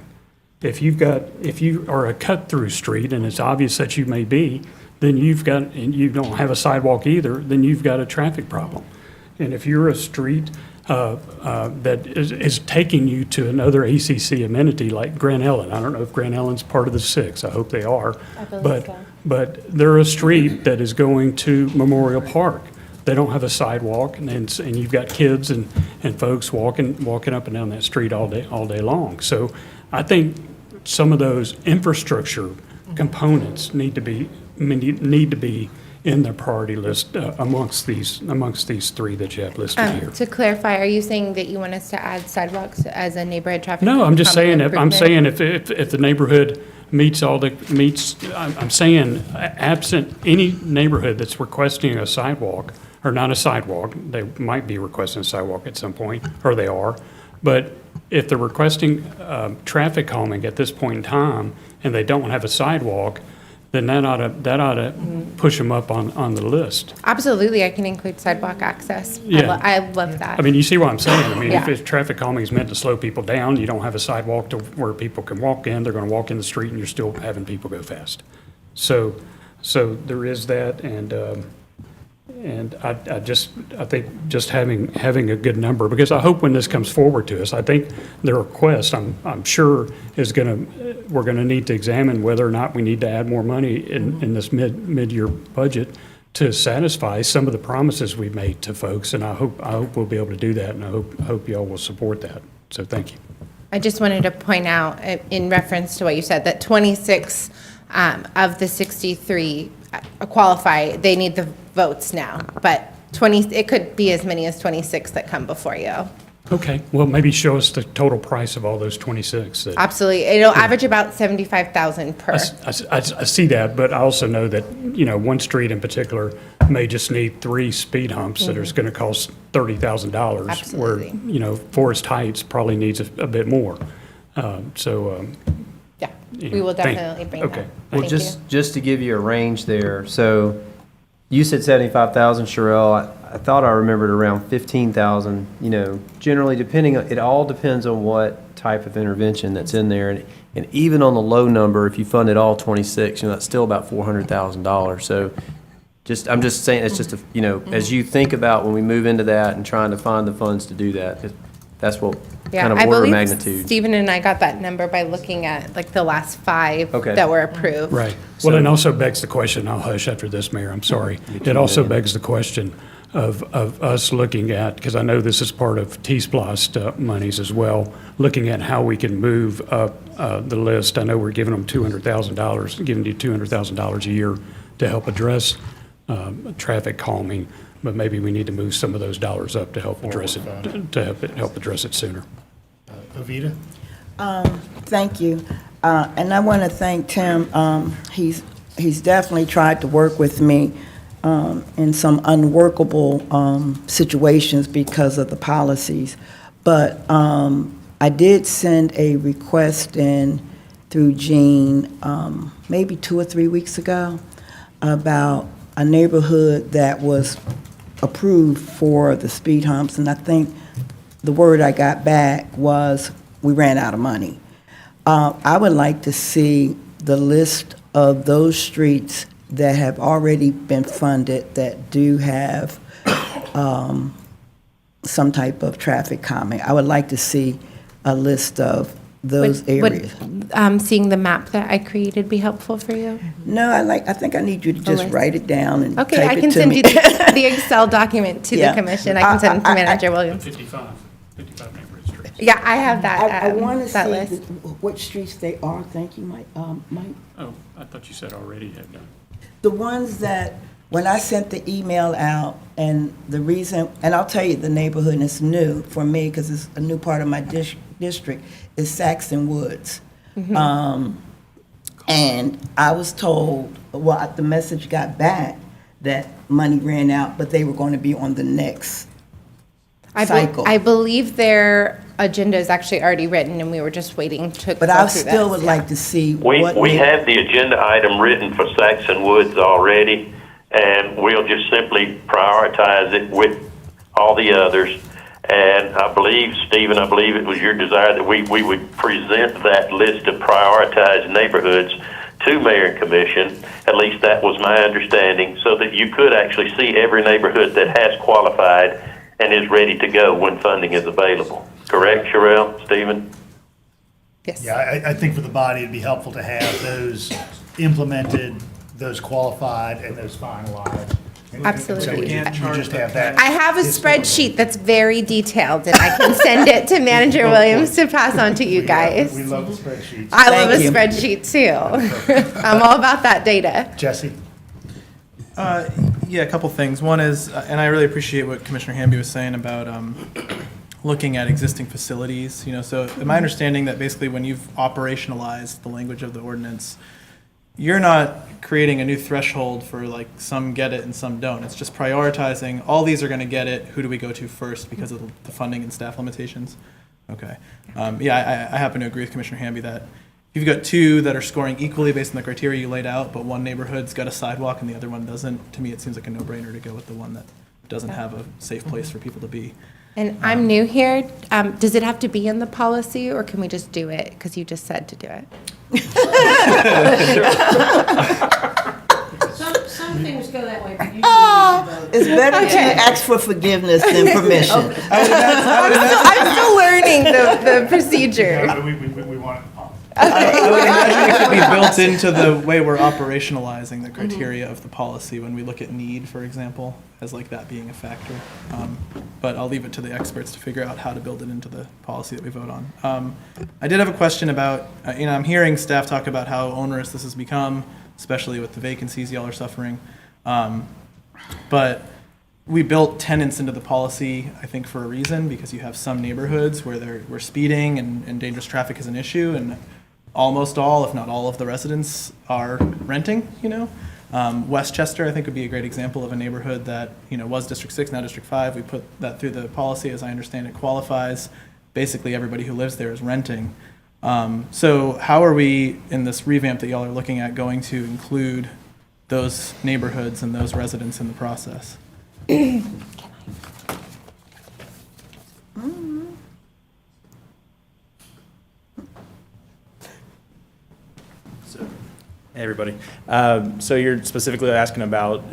If you are a cut-through street, and it's obvious that you may be, then and you don't have a sidewalk either, then you've got a traffic problem. And if you're a street that is taking you to another ACC amenity like Grand Ellen, I don't know if Grand Ellen's part of the 6, I hope they are. I believe so. But they're a street that is going to Memorial Park. They don't have a sidewalk, and you've got kids and folks walking up and down that street all day long. So I think some of those infrastructure components need to be in the priority list amongst these 3 that you have listed here. To clarify, are you saying that you want us to add sidewalks as a neighborhood traffic? No, I'm just saying, calming I'm saying improvement? if the neighborhood I'm saying absent any neighborhood that's requesting a sidewalk, or not a sidewalk, they might be requesting a sidewalk at some point, or they are, but if they're requesting traffic calming at this point in time and they don't have a sidewalk, then that ought to push them up on the list. Absolutely, I can include sidewalk access. Yeah. I love that. I mean, you see what I'm saying? I mean, Yeah. if traffic calming is meant to slow people down, you don't have a sidewalk to where people can walk in, they're gonna walk in the street and you're still having people go fast. So there is that, and I think just having a good number, because I hope when this comes forward to us, I think the request, I'm sure we're gonna need to examine whether or not we need to add more money in this mid-year budget to satisfy some of the promises we've made to folks, and I hope we'll be able to do that, and I hope y'all will support that. So thank you. I just wanted to point out, in reference to what you said, that 26 of the 63 qualify. They need the votes now, but it could be as many as 26 that come before you. Okay, well, maybe show us the total price of all those 26. Absolutely. It'll average about $75,000 per. I see that, but I also know that, one street in particular may just need 3 speed humps that is going to cost $30,000. Absolutely. Where, Forest Heights probably needs a bit more. Yeah, we will definitely bring that. Okay. Well, Thank you. just to give you a range there, so you said 75,000, Shirelle. I thought I remembered around 15,000, generally depending on, it all depends on what type of intervention that's in there. And even on the low number, if you funded all 26, that's still about $400,000. So I'm just saying, it's just, as you think about when we move into that and trying to find the funds to do that, that's what kind of I order of believe magnitude. Stephen and I got that number by looking at like the last 5 Okay. that were approved. Right. Well, it also begs the question, I'll hush after this, Mayor, I'm sorry. It also begs the question of us looking at, because I know this is part of SPLOST monies as well, looking at how we can move up the list. I know we're giving them $200,000, giving you $200,000 a year to help address traffic calming, but maybe we need to move some of those dollars up to help address it, to help address it sooner. Avita? Thank you. And I want to thank Tim. He's definitely tried to work with me in some unworkable situations because of the policies. But I did send a request in through Jean maybe 2 or 3 weeks ago about a neighborhood that was approved for the speed humps. And I think the word I got back was we ran out of money. I would like to see the list of those streets that have already been funded that do have some type of traffic calming. I would like to see a list of those areas. Would seeing the map that I created be helpful for you? No, I think I need you to just list. write it down and Okay, type I it can to send me. you the Excel document to the Yeah. commission. I can send it to Manager Williams. 55 neighborhood streets. Yeah, I have that, I want to that see list. which streets they are. Thank you, Mike. Oh, I thought you said already had done. The ones that, when I sent the email out, and the reason, and I'll tell you the neighborhood, and it's new for me because it's a new part of my district, is Saxon Woods. And I was told, well, the message got back that money ran out, but they were going to be on the next cycle. I believe their agenda is actually already written, and we were just waiting to But go I through still this. would like to see We what. have the agenda item written for Saxon Woods already, and we'll just simply prioritize it with all the others. And I believe, Stephen, it was your desire that we would present that list of prioritized neighborhoods to Mayor and Commission. At least that was my understanding, so that you could actually see every neighborhood that has qualified and is ready to go when funding is available. Correct, Shirelle, Stephen? Yes. Yeah, I think for the body, it'd be helpful to have those implemented, those qualified, and those finalized. And Absolutely. So we just have that. I have a spreadsheet that's very detailed, and I can send it to Manager Williams to pass on to you guys. We love the spreadsheets. I love a Thank you. spreadsheet too. I'm all about that data. Jesse? Yeah, a couple things. One is, and I really appreciate what Commissioner Hamby was saying about looking at existing facilities. So my understanding that basically when you've operationalized the language of the ordinance, you're not creating a new threshold for like some get it and some don't. It's just prioritizing, all these are going to get it, who do we go to first because of the funding and staff limitations? Okay. I happen to agree with Commissioner Hamby that if you've got 2 that are scoring equally based on the criteria you laid out, but one neighborhood's got a sidewalk and the other one doesn't, to me it seems like a no-brainer to go with the one that doesn't have a safe place for people to be. And I'm new here. Does it have to be in the policy, or can we just do it because you just said to do it? Some things go that way, but usually you should vote. It's better to ask for forgiveness than permission. I'm still learning the procedure. We want, I would imagine it could be built into the way we're operationalizing the criteria of the policy when we look at need, for example, as like that being a factor. But I'll leave it to the experts to figure out how to build it into the policy that we vote on. I did have a question about, I'm hearing staff talk about how onerous this has become, especially with the vacancies y'all are suffering. But we built tenants into the policy, I think, for a reason, because you have some neighborhoods where speeding and dangerous traffic is an issue, and almost all, if not all, of the residents are renting, Westchester, I think, would be a great example of a neighborhood that, was District 6, now District 5. We put that through the policy. As I understand it, qualifies. Basically, everybody who lives there is renting. So how are we, in this revamp that y'all are looking at, going to include those neighborhoods and those residents in the process? Hey, everybody. So you're specifically asking about,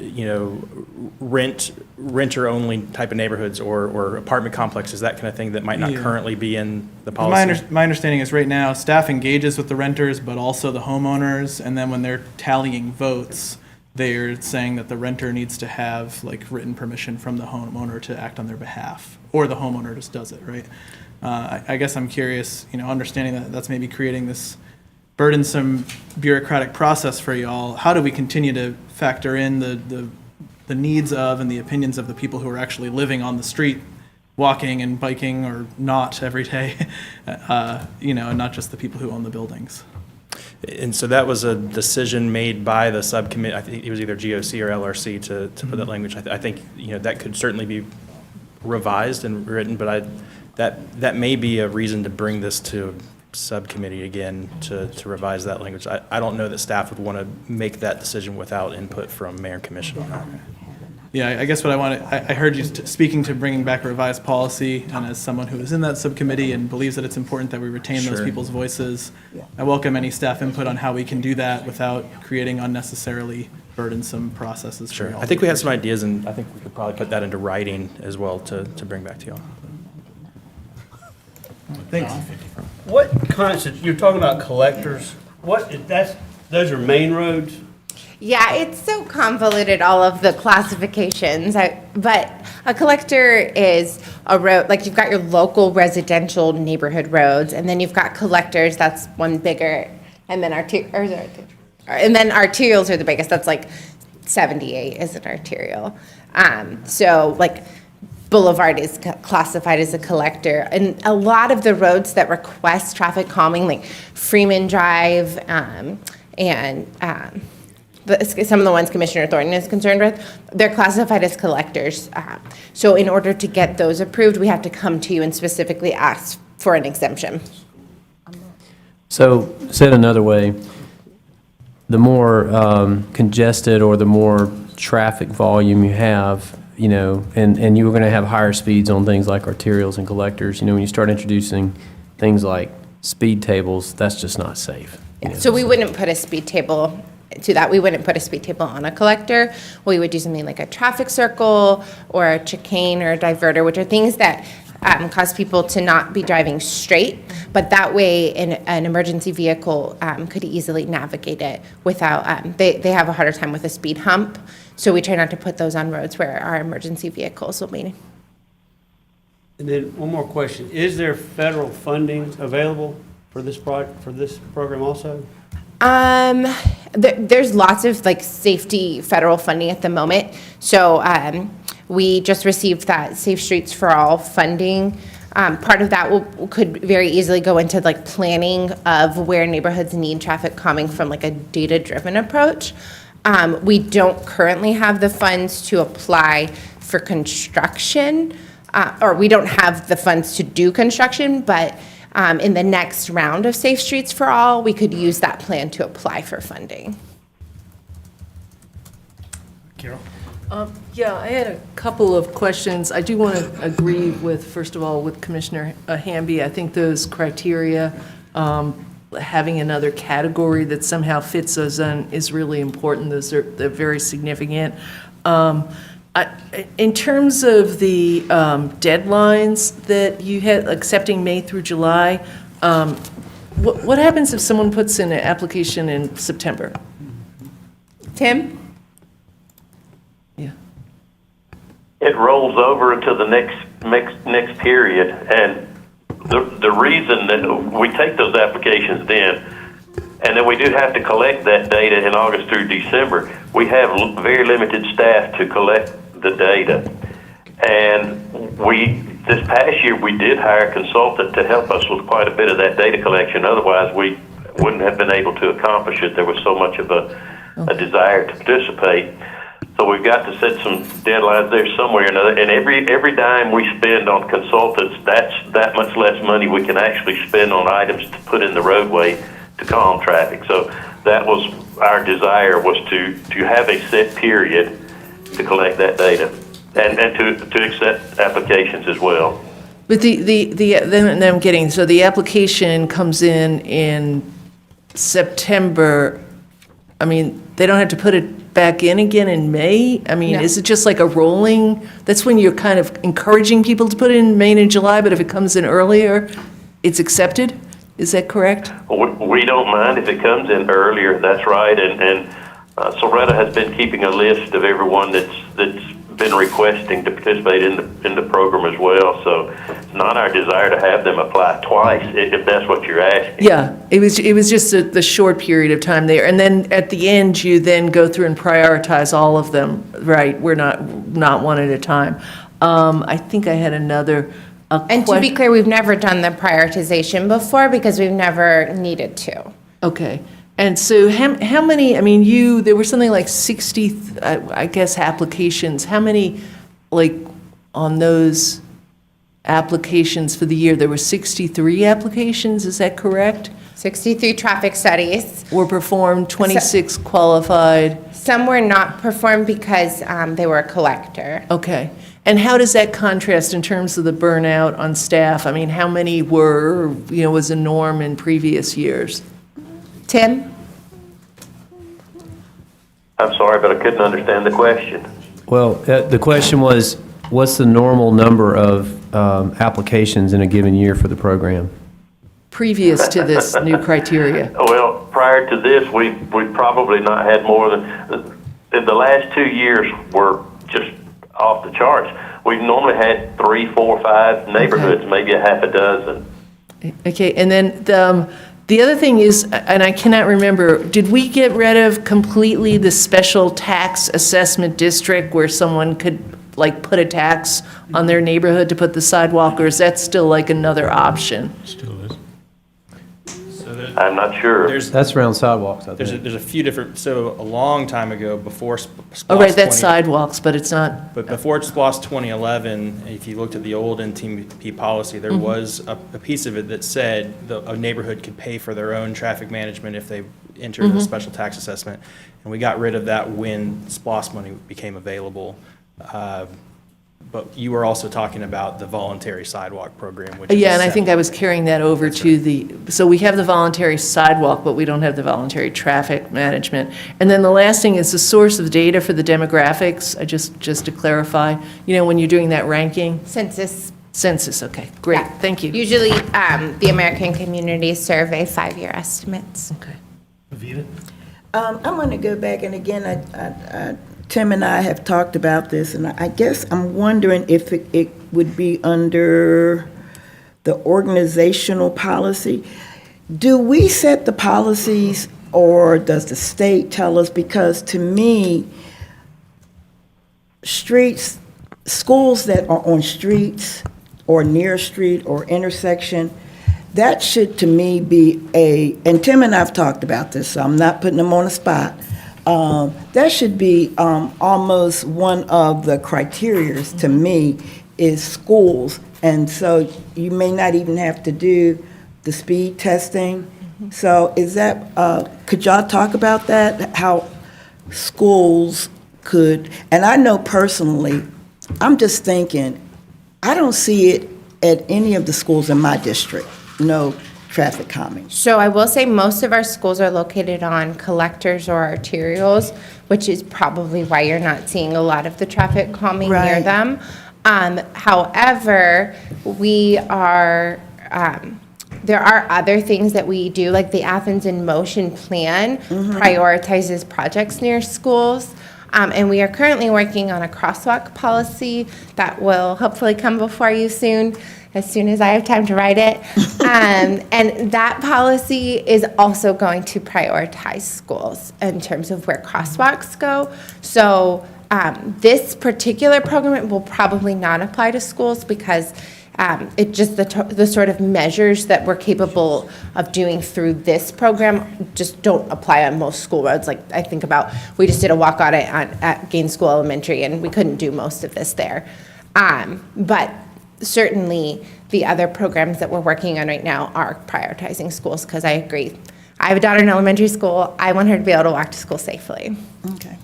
renter-only type of neighborhoods or apartment complexes, that kind of thing that might not currently be in the policy? My understanding is right now, staff engages with the renters, but also the homeowners, and then when they're tallying votes, they're saying that the renter needs to have written permission from the homeowner to act on their behalf, or the homeowner just does it, right? I guess I'm curious, understanding that that's maybe creating this burdensome bureaucratic process for y'all. How do we continue to factor in the needs of and the opinions of the people who are actually living on the street, walking and biking or not every day, and not just the people who own the buildings? And so that was a decision made by the subcommittee. I think it was either GOC or LRC to put that language. I think that could certainly be revised and written, but that may be a reason to bring this to subcommittee again to revise that language. I don't know that staff would want to make that decision without input from mayor and commission on that. Yeah, I guess what I heard you speaking to bringing back a revised policy, and as someone who is in that subcommittee and believes that it's important that we retain those people's voices, I welcome any staff input on how we can do that without creating unnecessarily burdensome processes. Sure. I think we have some ideas, and I think we could probably put that into writing as well to bring back to y'all. Thanks. What constitutes, you're talking about collectors, those are main roads? Yeah, it's so convoluted, all of the classifications. But a collector is a road, you've got your local residential neighborhood roads, and then you've got collectors, that's one bigger, and then arterials are the biggest. That's 78 is an arterial. Boulevard is classified as a collector. And a lot of the roads that request traffic calming, like Freeman Drive some of the ones Commissioner Thornton is concerned with, they're classified as collectors. So in order to get those approved, we have to come to you and specifically ask for an exemption. So, said another way, the more congested or the more traffic volume you have, and you're going to have higher speeds on things like arterials and collectors, when you start introducing things like speed tables, that's just not safe. So we wouldn't put a speed table to that. We wouldn't put a speed table on a collector. We would do something like a traffic circle or a chicane or a diverter, which are things that cause people to not be driving straight, but that way an emergency vehicle could easily navigate it without, they have a harder time with a speed hump, so we try not to put those on roads where our emergency vehicles will be. And then one more question, is there federal funding available for this program also? There's lots of safety federal funding at the moment, so we just received that Safe Streets for All funding. Part of that could very easily go into planning of where neighborhoods need traffic calming from a data-driven approach. We don't currently have the funds to apply for construction, or we don't have the funds to do construction, but in the next round of Safe Streets for All, we could use that plan to apply for funding. Carol? Yeah, I had a couple of questions. I do want to agree with, first of all, with Commissioner Hamby. I think those criteria, having another category that somehow fits those in is really important. They're very significant. In terms of the deadlines that you had, accepting May through July, what happens if someone puts in an application in September? Tim? Yeah. It rolls over into the next period, and the reason that we take those applications then, and then we do have to collect that data in August through December. We have very limited staff to collect the data, and this past year we did hire a consultant to help us with quite a bit of that data collection. Otherwise, we wouldn't have been able to accomplish it. There was so much of a desire to participate. So we've got to set some deadlines there somewhere or another. And every dime we spend on consultants, that's that much less money we can actually spend on items to put in the roadway to calm traffic. So that was our desire, was to have a set period to collect that data and to accept applications as well. But then I'm getting, so the application comes in September. I mean, they don't have to put it back in again in May? I mean, No. is it just like a rolling? That's when you're kind of encouraging people to put it in May and July, but if it comes in earlier, it's accepted? Is that correct? We don't mind if it comes in earlier, that's right. And Soretta has been keeping a list of everyone that's been requesting to participate in the program as well. So it's not our desire to have them apply twice, if that's what you're asking. Yeah, it was just the short period of time there. And then at the end, you then go through and prioritize all of them, right? We're not one at a time. I think I had another And to be clear, we've never done the prioritization before because we've never needed to. Okay. And so how many, I mean, there were something like 60, I guess, applications. How many, like, on those applications for the year? There were 63 applications, is that correct? 63 traffic studies. Were performed, 26 qualified. Some were not performed because they were a collector. Okay. And how does that contrast in terms of the burnout on staff? I mean, how many was a norm in previous years? Tim? I'm sorry, but I couldn't understand the question. Well, the question was, what's the normal number of applications in a given year for the program? Previous to this new criteria? Well, prior to this, we've probably not had more than, the last 2 years were just off the charts. We've normally had 3, 4, 5 neighborhoods, maybe a half a dozen. Okay, and then the other thing is, and I cannot remember, did we get rid of completely the special tax assessment district where someone could, like, put a tax on their neighborhood to put the sidewalk, or is that still like another option? Still is. I'm not sure. That's around sidewalks, I think. There's a few different, so a long time ago, before SPLOST. Oh, right, that's sidewalks, but it's not, But before SPLOST 2011, if you looked at the old NTP policy, there was a piece of it that said a neighborhood could pay for their own traffic management if they entered a special tax assessment. And we got rid of that when SPLOST money became available. But you were also talking about the voluntary sidewalk program, which is yeah, and I separate. think I was carrying that over to so we have the voluntary sidewalk, but we don't have the voluntary traffic management. And then the last thing is the source of data for the demographics, just to clarify, when you're doing that ranking? Census. Census, okay, great, Yeah. thank you. Usually, the American Community Survey 5-year estimates. Okay. I'm going to go back, and again, Tim and I have talked about this, and I guess I'm wondering if it would be under the organizational policy. Do we set the policies, or does the state tell us? Because to me, schools that are on streets or near a street or intersection, that should, to me, be and Tim and I have talked about this, so I'm not putting them on the spot. That should be almost one of the criterias to me is schools. And so you may not even have to do the speed testing. So is that, could y'all talk about that? How schools could, and I know personally, I'm just thinking, I don't see it at any of the schools in my district, no traffic calming. So I will say most of our schools are located on collectors or arterials, which is probably why you're not seeing a lot of the traffic calming near Right. them. However, we are There are other things that we do, like the Athens in Motion plan prioritizes projects near schools. And we are currently working on a crosswalk policy that will hopefully come before you soon as I have time to write it. And that policy is also going to prioritize schools in terms of where crosswalks go. So this particular program will probably not apply to schools because it just, the sort of measures that we're capable of doing through this program just don't apply on most school roads. Like I think about, we just did a walk audit at Gaines School Elementary and we couldn't do most of this there. But certainly the other programs that we're working on right now are prioritizing schools because I agree. I have a daughter in elementary school. I want her to be able to walk to school safely. Okay.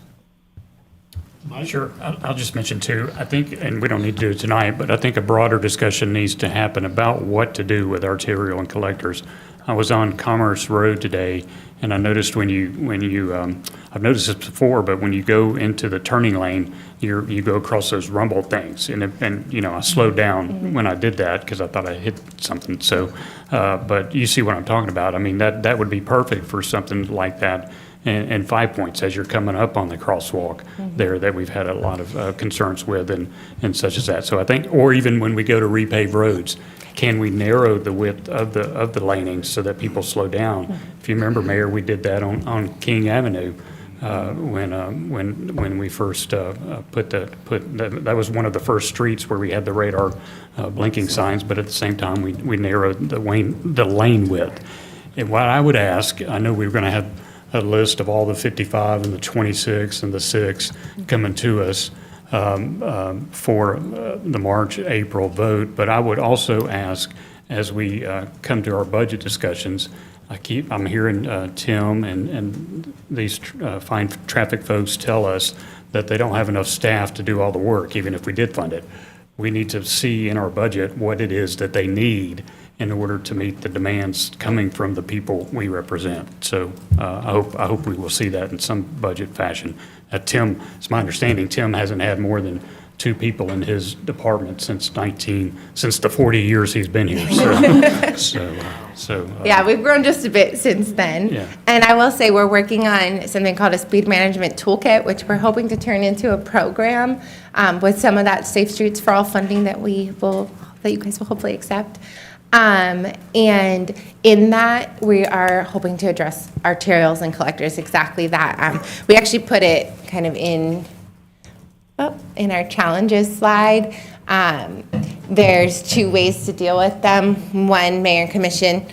Sure. I'll just mention too, I think, and we don't need to do it tonight, but I think a broader discussion needs to happen about what to do with arterial and collectors. I was on Commerce Road today, and I noticed when you I've noticed this before, but when you go into the turning lane, you go across those rumble things, and you know, I slowed down when I did that because I thought I hit something. So, but you see what I'm talking about. I mean, that would be perfect for something like that. And 5 points as you're coming up on the crosswalk there that we've had a lot of concerns with and such as that. So I think, or even when we go to repave roads, can we narrow the width of the lanings so that people slow down? If you remember, Mayor, we did that on King Avenue when we first that was one of the first streets where we had the radar blinking signs, but at the same time we narrowed the lane width. And what I would ask, I know we were going to have a list of all the 55 and the 26 and the 6 coming to us for the March, April vote. But I would also ask, as we come to our budget discussions, I'm hearing Tim and these fine traffic folks tell us that they don't have enough staff to do all the work, even if we did fund it. We need to see in our budget what it is that they need in order to meet the demands coming from the people we represent. So I hope we will see that in some budget fashion. Tim, it's my understanding, Tim hasn't had more than 2 people in his department since the 40 years he's been here. Yeah, we've grown just a bit since then. Yeah. And I will say we're working on something called a speed management toolkit, which we're hoping to turn into a program with some of that Safe Streets for All funding that you guys will hopefully accept. And in that, we are hoping to address arterials and collectors, exactly that. We actually put it kind of in our challenges slide. There's 2 ways to deal with them. 1, Mayor and Commission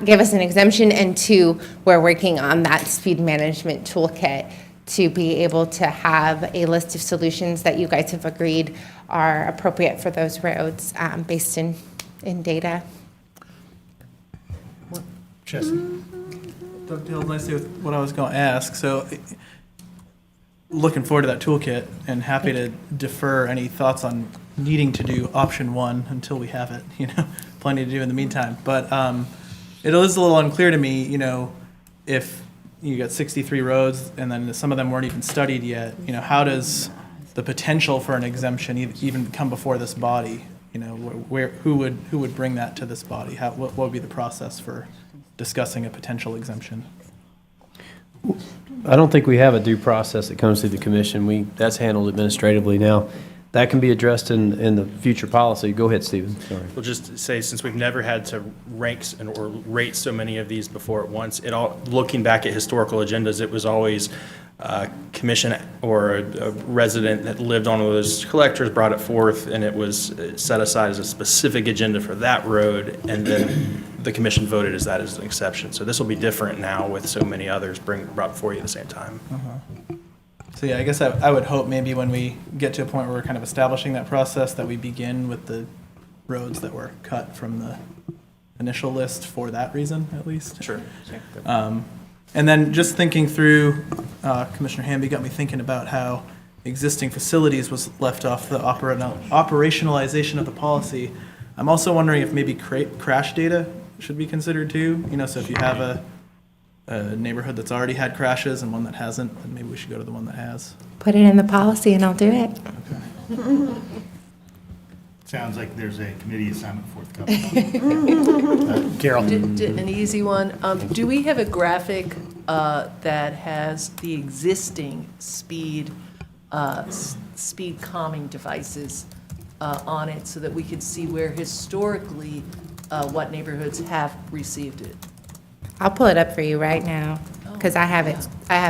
give us an exemption, and 2, we're working on that speed management toolkit to be able to have a list of solutions that you guys have agreed are appropriate for those roads based in data. Jesse? Dovetails nicely with what I was going to ask. So looking forward to that toolkit and happy to defer any thoughts on needing to do option 1 until we have it, plenty to do in the meantime. But it is a little unclear to me, if you got 63 roads and then some of them weren't even studied yet, how does the potential for an exemption even come before this body? Who would bring that to this body? What would be the process for discussing a potential exemption? I don't think we have a due process that comes through the commission. That's handled administratively now. That can be addressed in the future policy. Go ahead, Stephen. Sorry. We'll just say, since we've never had to rank or rate so many of these before at once, looking back at historical agendas, it was always commission or a resident that lived on one of those collectors brought it forth, and it was set aside as a specific agenda for that road, and then the commission voted as that as an exception. So this will be different now with so many others brought before you at the same time. So yeah, I guess I would hope maybe when we get to a point where we're kind of establishing that process, that we begin with the roads that were cut from the initial list for that reason, at least. Sure. And then just thinking through, Commissioner Hamby got me thinking about how existing facilities was left off the operationalization of the policy. I'm also wondering if maybe crash data should be considered too. So if you have a neighborhood that's already had crashes and one that hasn't, then maybe we should go to the one that has. Put it in the policy and I'll do it. Sounds like there's a committee assignment forthcoming. Carol? An easy one. Do we have a graphic that has the existing speed calming devices on it so that we could see where historically what neighborhoods have received it? I'll pull it up for you right now, because I have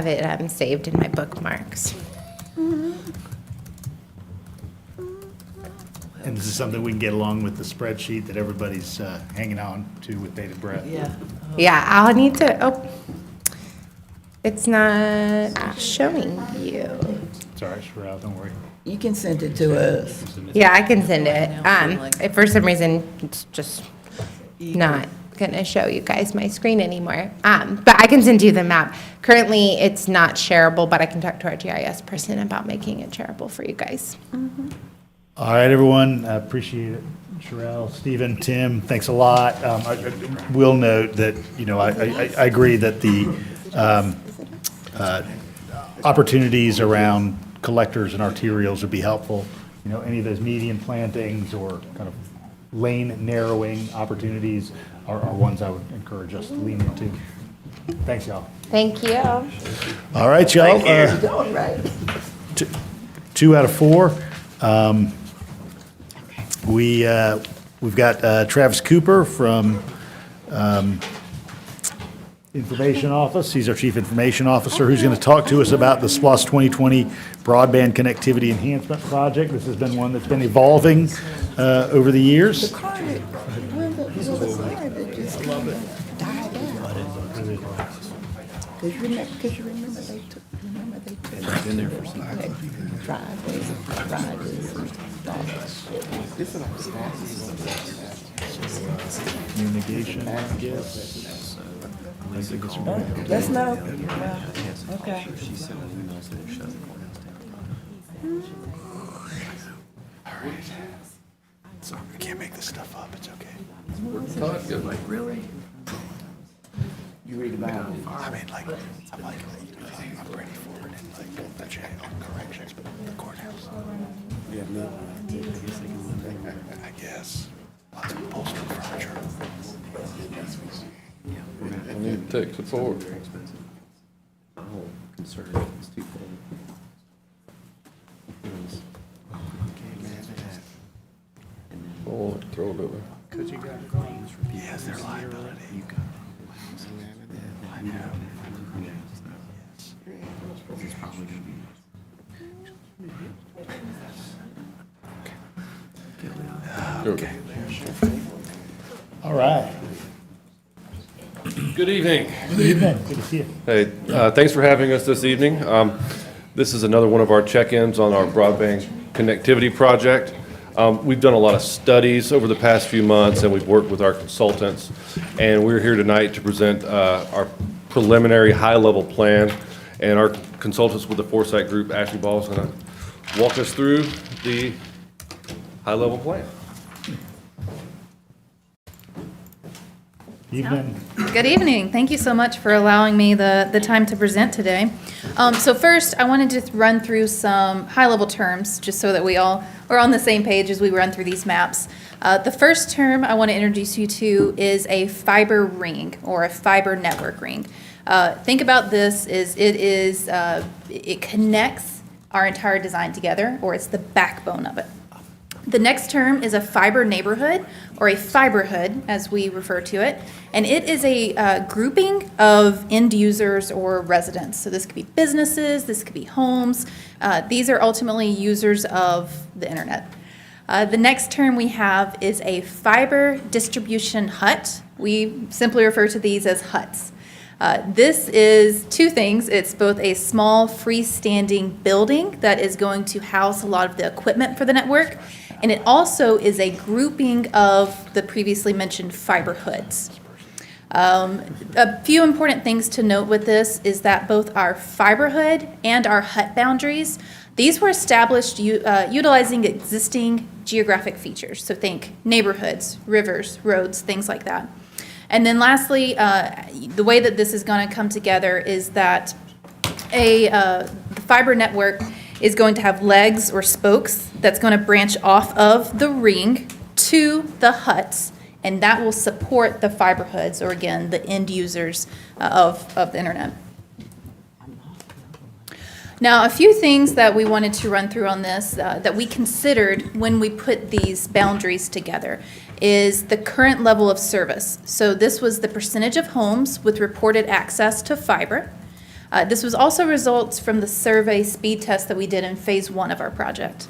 it saved in my bookmarks. And this is something we can get along with the spreadsheet that everybody's hanging on to with bated breath. Yeah. Yeah, I'll need to, it's not showing you. It's all right, Shirelle, don't worry. You can send it to us. Yeah, I can send it. If for some reason, it's just not gonna show you guys my screen anymore. But I can send you the map. Currently, it's not shareable, but I can talk to our GIS person about making it shareable for you guys. All right, everyone, I appreciate it. Shirelle, Stephen, Tim, thanks a lot. I will note that, I agree that the opportunities around collectors and arterials would be helpful. Any of those median plantings or kind of lane narrowing opportunities are ones I would encourage us to lean into. Thanks, y'all. Thank you. All right, y'all. All right. 2 out of 4. We've got Travis Cooper from Information Office. He's our Chief Information Officer, who's going to talk to us about the SPLOST 2020 Broadband Connectivity Enhancement Project. This has been one that's been evolving over the years. The car that, there's a car that just died out. Because you remember they took, They've been there for some time. Fridays. Communication, I guess. Let's know. Okay. All right. So I can't make this stuff up. It's okay. Really? You read about it? I mean, I'm ready for it in the jail corrections, but the courthouse. Yeah, no. I guess. Lots of upholstered furniture. I need tech support. Oh, throw it over. Because you got claims for Yes, their liability. I know. Okay. All right. Good evening. Good evening. Good to see you. Hey, thanks for having us this evening. This is another one of our check-ins on our broadband connectivity project. We've done a lot of studies over the past few months, and we've worked with our consultants. And we're here tonight to present our preliminary high-level plan. And our consultants with the Foresight Group, Ashley Ball, is going to walk us through the high-level plan. Evening. Good evening. Thank you so much for allowing me the time to present today. So first, I wanted to run through some high-level terms, just so that we all are on the same page as we run through these maps. The first term I want to introduce you to is a fiber ring, or a fiber network ring. Think about this as it connects our entire design together, or it's the backbone of it. The next term is a fiber neighborhood, or a fiberhood, as we refer to it, and it is a grouping of end users or residents. So this could be businesses, this could be homes. These are ultimately users of the internet. The next term we have is a fiber distribution hut. We simply refer to these as huts. This is two things. It's both a small freestanding building that is going to house a lot of the equipment for the network, and it also is a grouping of the previously mentioned fiber hoods. A few important things to note with this is that both our fiber hood and our hut boundaries, these were established utilizing existing geographic features. So think neighborhoods, rivers, roads, things like that. And then lastly, the way that this is going to come together is that the fiber network is going to have legs or spokes that's going to branch off of the ring to the huts, and that will support the fiber hoods, or again, the end users of the internet. Now, a few things that we wanted to run through on this that we considered when we put these boundaries together is the current level of service. So this was the percentage of homes with reported access to fiber. This was also results from the survey speed test that we did in phase 1 of our project.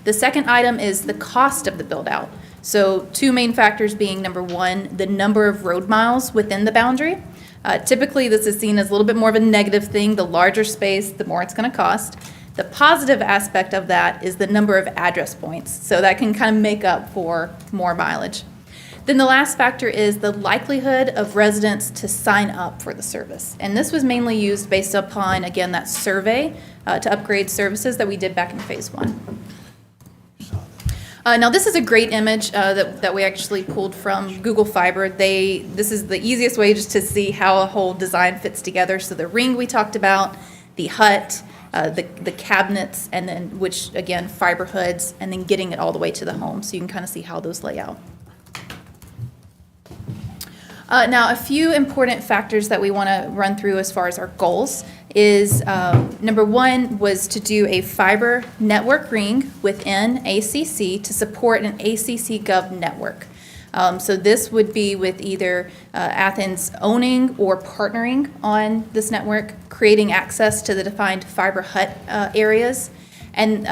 The second item is the cost of the build out. So two main factors being, number one, the number of road miles within the boundary. Typically, this is seen as a little bit more of a negative thing. The larger space, the more it's going to cost. The positive aspect of that is the number of address points. So that can kind of make up for more mileage. Then the last factor is the likelihood of residents to sign up for the service. And this was mainly used based upon, again, that survey to upgrade services that we did back in phase 1. Now, this is a great image that we actually pulled from Google Fiber. This is the easiest way just to see how a whole design fits together. So the ring we talked about, the hut, the cabinets, and then, which again, fiber hoods, and then getting it all the way to the home. So you can kind of see how those lay out. Now, a few important factors that we want to run through as far as our goals is, number one was to do a fiber network ring within ACC to support an ACC Gov network. So this would be with either Athens owning or partnering on this network, creating access to the defined fiber hut areas. And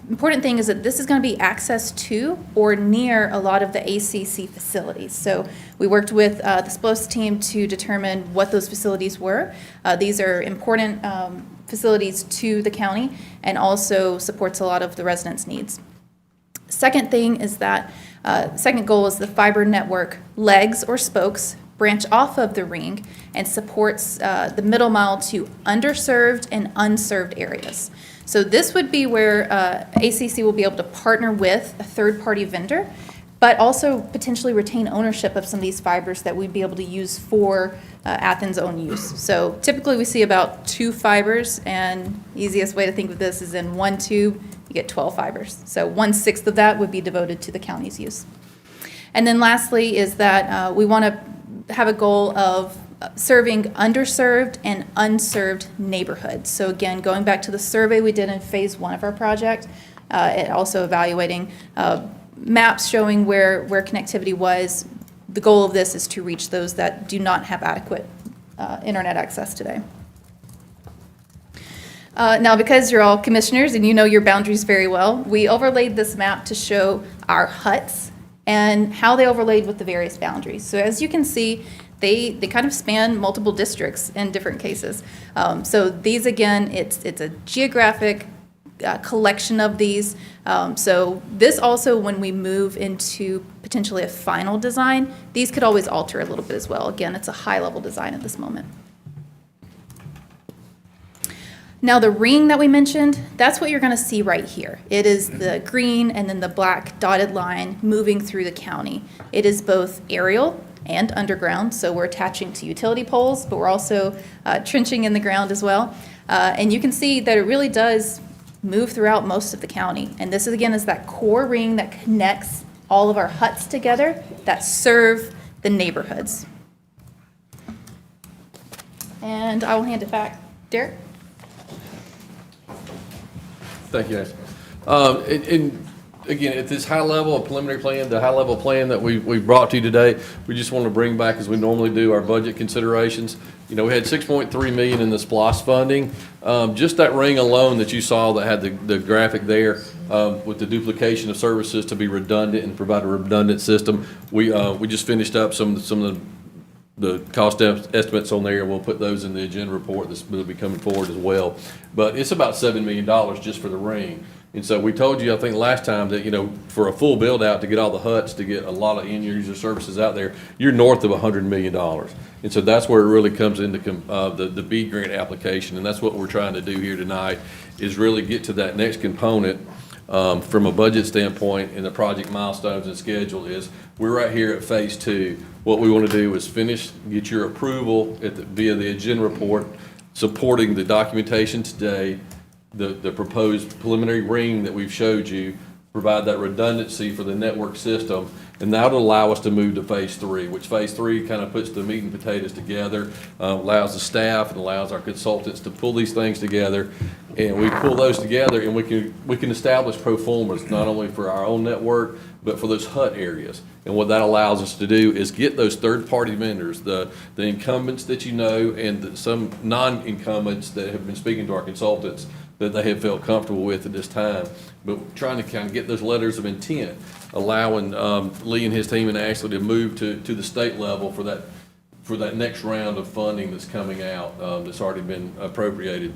important thing is that this is going to be access to or near a lot of the ACC facilities. So we worked with the SPLOST team to determine what those facilities were. These are important facilities to the county and also supports a lot of the residents' needs. Second thing is that, second goal is the fiber network legs or spokes branch off of the ring and supports the middle mile to underserved and unserved areas. So this would be where ACC will be able to partner with a third-party vendor, but also potentially retain ownership of some of these fibers that we'd be able to use for Athens' own use. So typically we see about 2 fibers, and easiest way to think of this is in 1 tube, you get 12 fibers. So 1/6 of that would be devoted to the county's use. And then lastly is that we want to have a goal of serving underserved and unserved neighborhoods. So again, going back to the survey we did in phase 1 of our project, and also evaluating maps showing where connectivity was. The goal of this is to reach those that do not have adequate internet access today. Now, because you're all commissioners and you know your boundaries very well, we overlaid this map to show our huts and how they overlaid with the various boundaries. So as you can see, they kind of span multiple districts in different cases. So these, again, it's a geographic collection of these. So this also, when we move into potentially a final design, these could always alter a little bit as well. Again, it's a high-level design at this moment. Now, the ring that we mentioned, that's what you're going to see right here. It is the green and then the black dotted line moving through the county. It is both aerial and underground, so we're attaching to utility poles, but we're also trenching in the ground as well. And you can see that it really does move throughout most of the county. And this, again, is that core ring that connects all of our huts together that serve the neighborhoods. And I will hand it back. Derek? Thank you, Nancy. And again, at this high level, a preliminary plan, the high level plan that we've brought to you today, we just want to bring back, as we normally do, our budget considerations. You know, we had $6.3 million in the SPLOST funding. Just that ring alone that you saw that had the graphic there, with the duplication of services to be redundant and provide a redundant system. We just finished up some of the cost estimates on there, and we'll put those in the agenda report that will be coming forward as well. But it's about $7 million just for the ring. And so we told you, I think last time, that, you know, for a full build out to get all the huts, to get a lot of end user services out there, you're north of $100 million. And so that's where it really comes into the BEAD grant application. And that's what we're trying to do here tonight, is really get to that next component from a budget standpoint, and the project milestones and schedule is we're right here at phase 2. What we want to do is get your approval via the agenda report, supporting the documentation today, the proposed preliminary ring that we've showed you, provide that redundancy for the network system, and that'll allow us to move to phase 3, which phase 3 kind of puts the meat and potatoes together, allows the staff and allows our consultants to pull these things together, and we pull those together, and we can establish pro formas not only for our own network but for those HUT areas. And what that allows us to do is get those third-party vendors, the incumbents that you know, and some non-incumbents that have been speaking to our consultants that they have felt comfortable with at this time. But trying to kind of get those letters of intent, allowing Lee and his team and Ashley to move to the state level for that next round of funding that's coming out, that's already been appropriated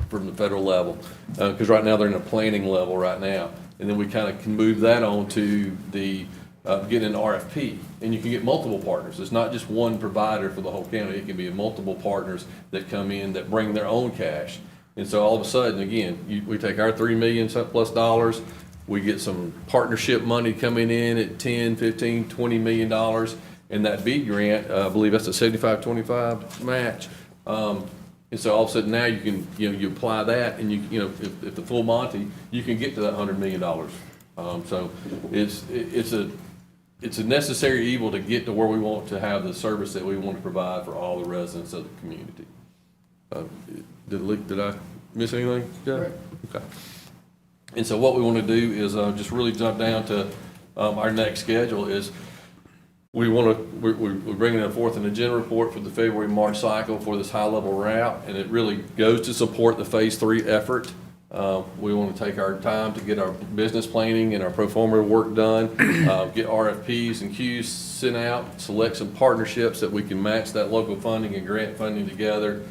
from the federal level. Because right now they're in a planning level right now. And then we kind of can move that on to the getting an RFP. And you can get multiple partners. It's not just one provider for the whole county. It can be multiple partners that come in that bring their own cash. And so all of a sudden, again, we take our $3 million plus dollars, we get some partnership money coming in at 10, 15, $20 million, and that BEAD grant, I believe that's a 75-25 match. And so all of a sudden now you can, you apply that, and if the full Monty, you can get to that $100 million. So it's a necessary evil to get to where we want to have the service that we want to provide for all the residents of the community. Did I miss anything? Yeah. Okay. And so what we want to do is just really jump down to our next schedule is we're bringing forth an agenda report for the February-March cycle for this high-level route, and it really goes to support the phase 3 effort. We want to take our time to get our business planning and our pro forma work done, get RFPs and Qs sent out, select some partnerships that we can match that local funding and grant funding together,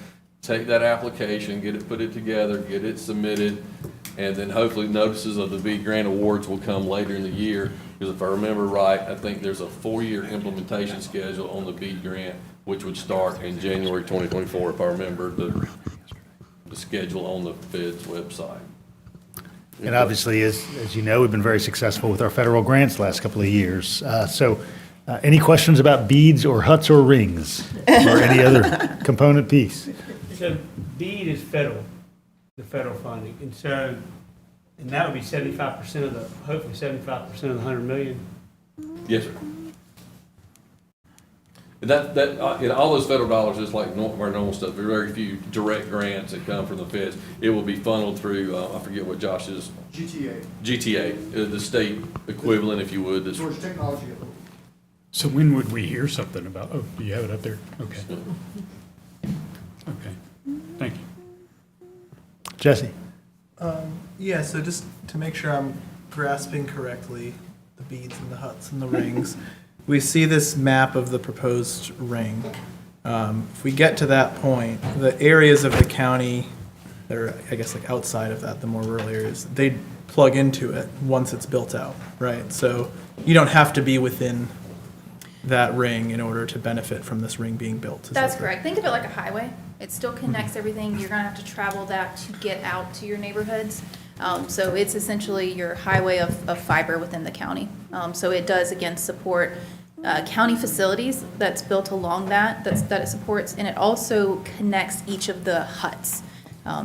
take that application, put it together, get it submitted, and then hopefully notices of the BEAD grant awards will come later in the year. Because if I remember right, I think there's a 4-year implementation schedule on the BEAD grant, which would start in January 2024, if I remember the schedule on the Fed's website. And obviously, as you know, we've been very successful with our federal grants the last couple of years. Any questions about beads or huts or rings or any other component piece? So BEAD is federal, the federal funding, and that would be 75% of hopefully 75% of the 100 million. Yes, sir. And all those federal dollars, just like our normal stuff, there are very few direct grants that come from the feds. It will be funneled through, I forget what Josh's. GTA, the state equivalent, if you would. Georgia Technology. So when would we hear something about, do you have it up there? Okay. Okay, thank you. Jesse? Yeah, so just to make sure I'm grasping correctly, the beads and the huts and the rings, we see this map of the proposed ring. If we get to that point, the areas of the county that are, I guess, like outside of that, the more rural areas, they plug into it once it's built out, right? So you don't have to be within that ring in order to benefit from this ring being built. That's correct. Think of it like a highway. It still connects everything. You're going to have to travel that to get out to your neighborhoods. So it's essentially your highway of fiber within the county. So it does, again, support county facilities that's built along that it supports, and it also connects each of the huts.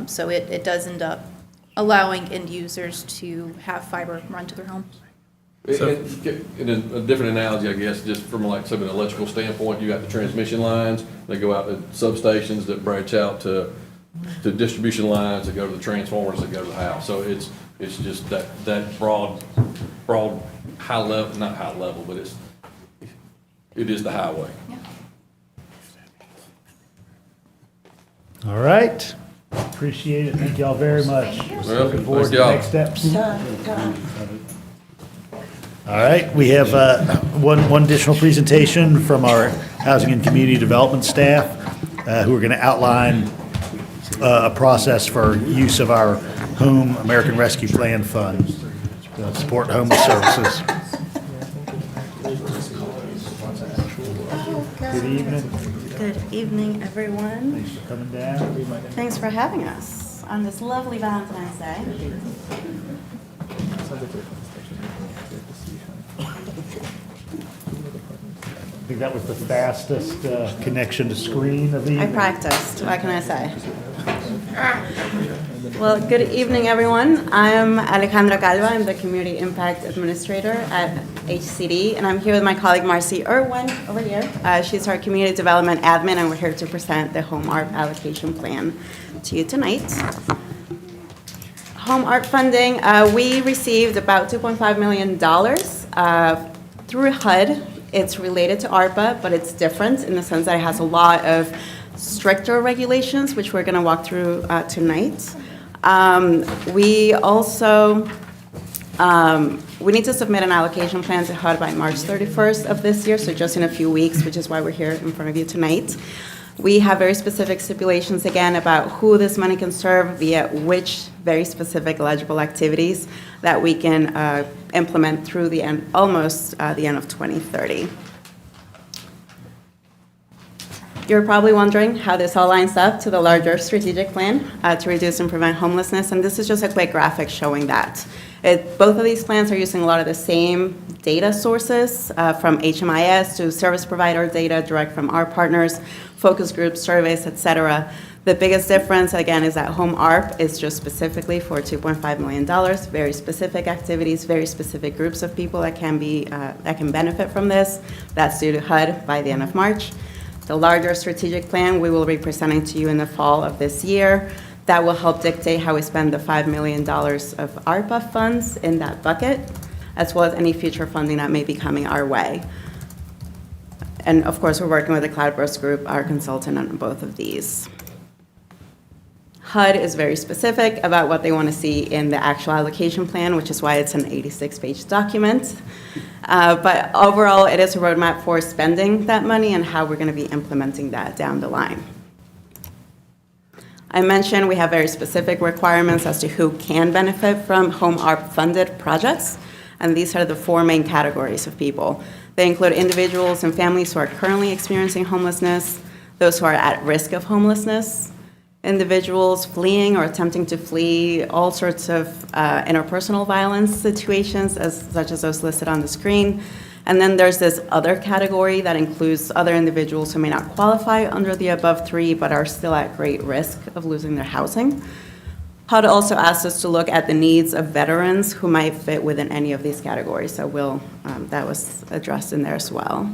So it does end up allowing end users to have fiber run to their homes. In a different analogy, I guess, just from like some an electrical standpoint, you got the transmission lines, they go out to substations that branch out to distribution lines that go to the transformers that go to the house. So it's just that broad high level, not high level, but it is the highway. Yeah. All right. Appreciate it. Thank you all very much. Thank you. Well, Looking forward to y'all. the next steps. All right, we have one additional presentation from our Housing and Community Development staff who are going to outline a process for use of our Home American Rescue Plan funds to support homeless services. Good evening. Good evening, everyone. Thanks for coming down. Thanks for having us on this lovely Valentine's Day. think that was the fastest connection to screen of the I evening. practiced. What can I say? Well, good evening, everyone. I'm Alejandra Calva. I'm the Community Impact Administrator at HCD, and I'm here with my colleague Marcy Irwin over here. She's our Community Development Admin, and we're here to present the Home ARP allocation plan to you tonight. Home ARP funding, we received about $2.5 million through HUD. It's related to ARPA, but it's different in the sense that it has a lot of stricter regulations, which we're going to walk through tonight. We also, we need to submit an allocation plan to HUD by March 31st of this year, so just in a few weeks, which is why we're here in front of you tonight. We have very specific stipulations, again, about who this money can serve via which very specific eligible activities that we can implement through the end, almost the end of 2030. You're probably wondering how this all lines up to the larger strategic plan to reduce and prevent homelessness, and this is just a quick graphic showing that. Both of these plans are using a lot of the same data sources, from HMIS to service provider data direct from our partners, focus groups, surveys, et cetera. The biggest difference, again, is that Home ARP is just specifically for $2.5 million, very specific activities, very specific groups of people that can benefit from this. That's due to HUD by the end of March. The larger strategic plan we will be presenting to you in the fall of this year. That will help dictate how we spend the $5 million of ARPA funds in that bucket, as well as any future funding that may be coming our way. And of course, we're working with the Cloudburst Group, our consultant on both of these. HUD is very specific about what they want to see in the actual allocation plan, which is why it's an 86-page document. But overall, it is a roadmap for spending that money and how we're going to be implementing that down the line. I mentioned we have very specific requirements as to who can benefit from Home ARP-funded projects, and these are the four main categories of people. They include individuals and families who are currently experiencing homelessness, those who are at risk of homelessness, individuals fleeing or attempting to flee all sorts of interpersonal violence situations, such as those listed on the screen. And then there's this other category that includes other individuals who may not qualify under the above three, but are still at great risk of losing their housing. HUD also asked us to look at the needs of veterans who might fit within any of these categories, so that was addressed in there as well.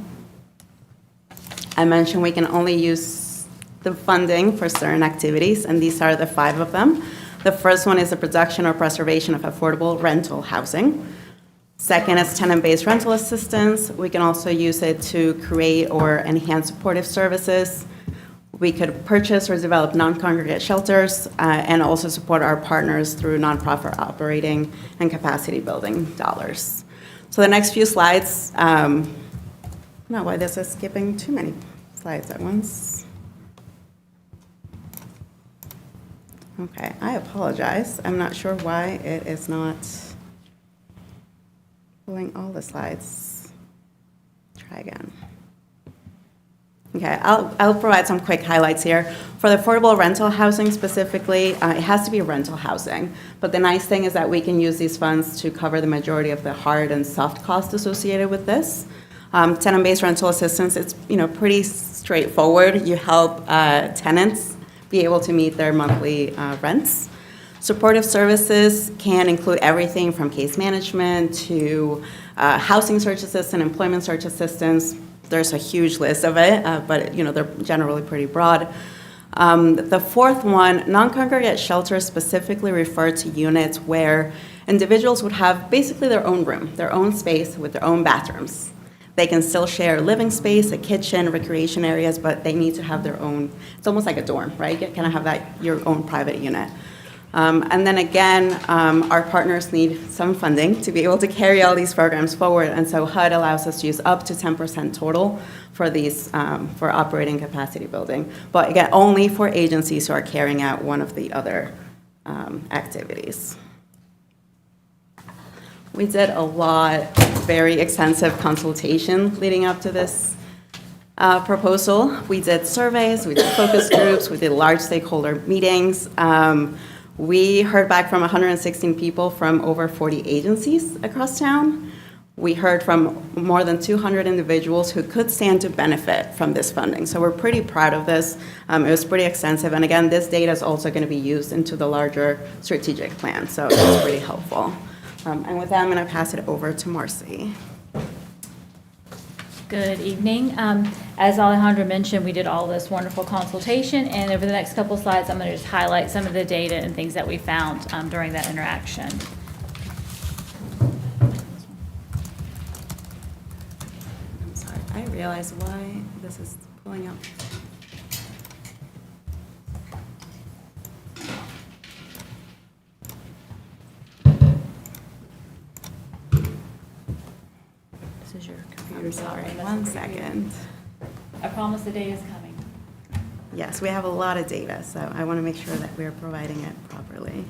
I mentioned we can only use the funding for certain activities, and these are the 5 of them. The first one is the production or preservation of affordable rental housing. Second is tenant-based rental assistance. We can also use it to create or enhance supportive services. We could purchase or develop non-congregate shelters and also support our partners through nonprofit operating and capacity building dollars. So the next few slides, I don't know why this is skipping too many slides at once. Okay, I apologize. I'm not sure why it is not pulling all the slides. Try again. Okay, I'll provide some quick highlights here. For the affordable rental housing specifically, it has to be rental housing. But the nice thing is that we can use these funds to cover the majority of the hard and soft costs associated with this. Tenant-based rental assistance, it's pretty straightforward. You help tenants be able to meet their monthly rents. Supportive services can include everything from case management to housing search assistance, employment search assistance. There's a huge list of it, but they're generally pretty broad. The fourth one, non-congregate shelters specifically refer to units where individuals would have basically their own room, their own space with their own bathrooms. They can still share living space, a kitchen, recreation areas, but they need to have their own, it's almost like a dorm, right? You kind of have your own private unit. And then again, our partners need some funding to be able to carry all these programs forward, and so HUD allows us to use up to 10% total for these, for operating capacity building. But again, only for agencies who are carrying out one of the other activities. We did a lot, very extensive consultation leading up to this proposal. We did surveys, we did focus groups, we did large stakeholder meetings. We heard back from 116 people from over 40 agencies across town. we heard from more than 200 individuals who could stand to benefit from this funding. So we're pretty proud of this. It was pretty extensive. And again, this data is also going to be used into the larger strategic plan. So it's pretty helpful. And with that, I'm going to pass it over to Marcy. Good evening. As Alejandra mentioned, we did all this wonderful consultation, and over the next couple of slides, I'm going to just highlight some of the data and things that we found during that interaction. I'm sorry, I realize why this is pulling up. This is your computer. I'm sorry, one second. I promise the data is coming. Yes, we have a lot of data, so I want to make sure that we're providing it properly.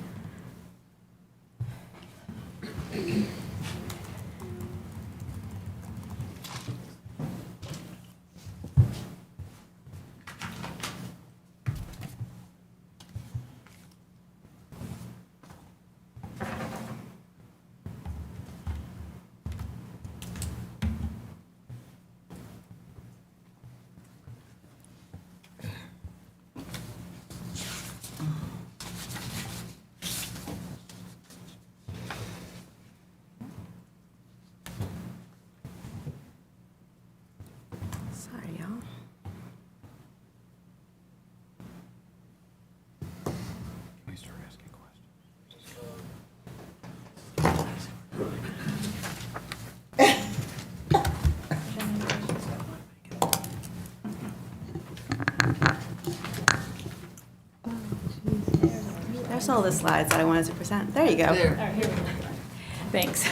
Sorry, y'all. There's all the slides that I wanted to present. There you go. All right, here we go. Thanks.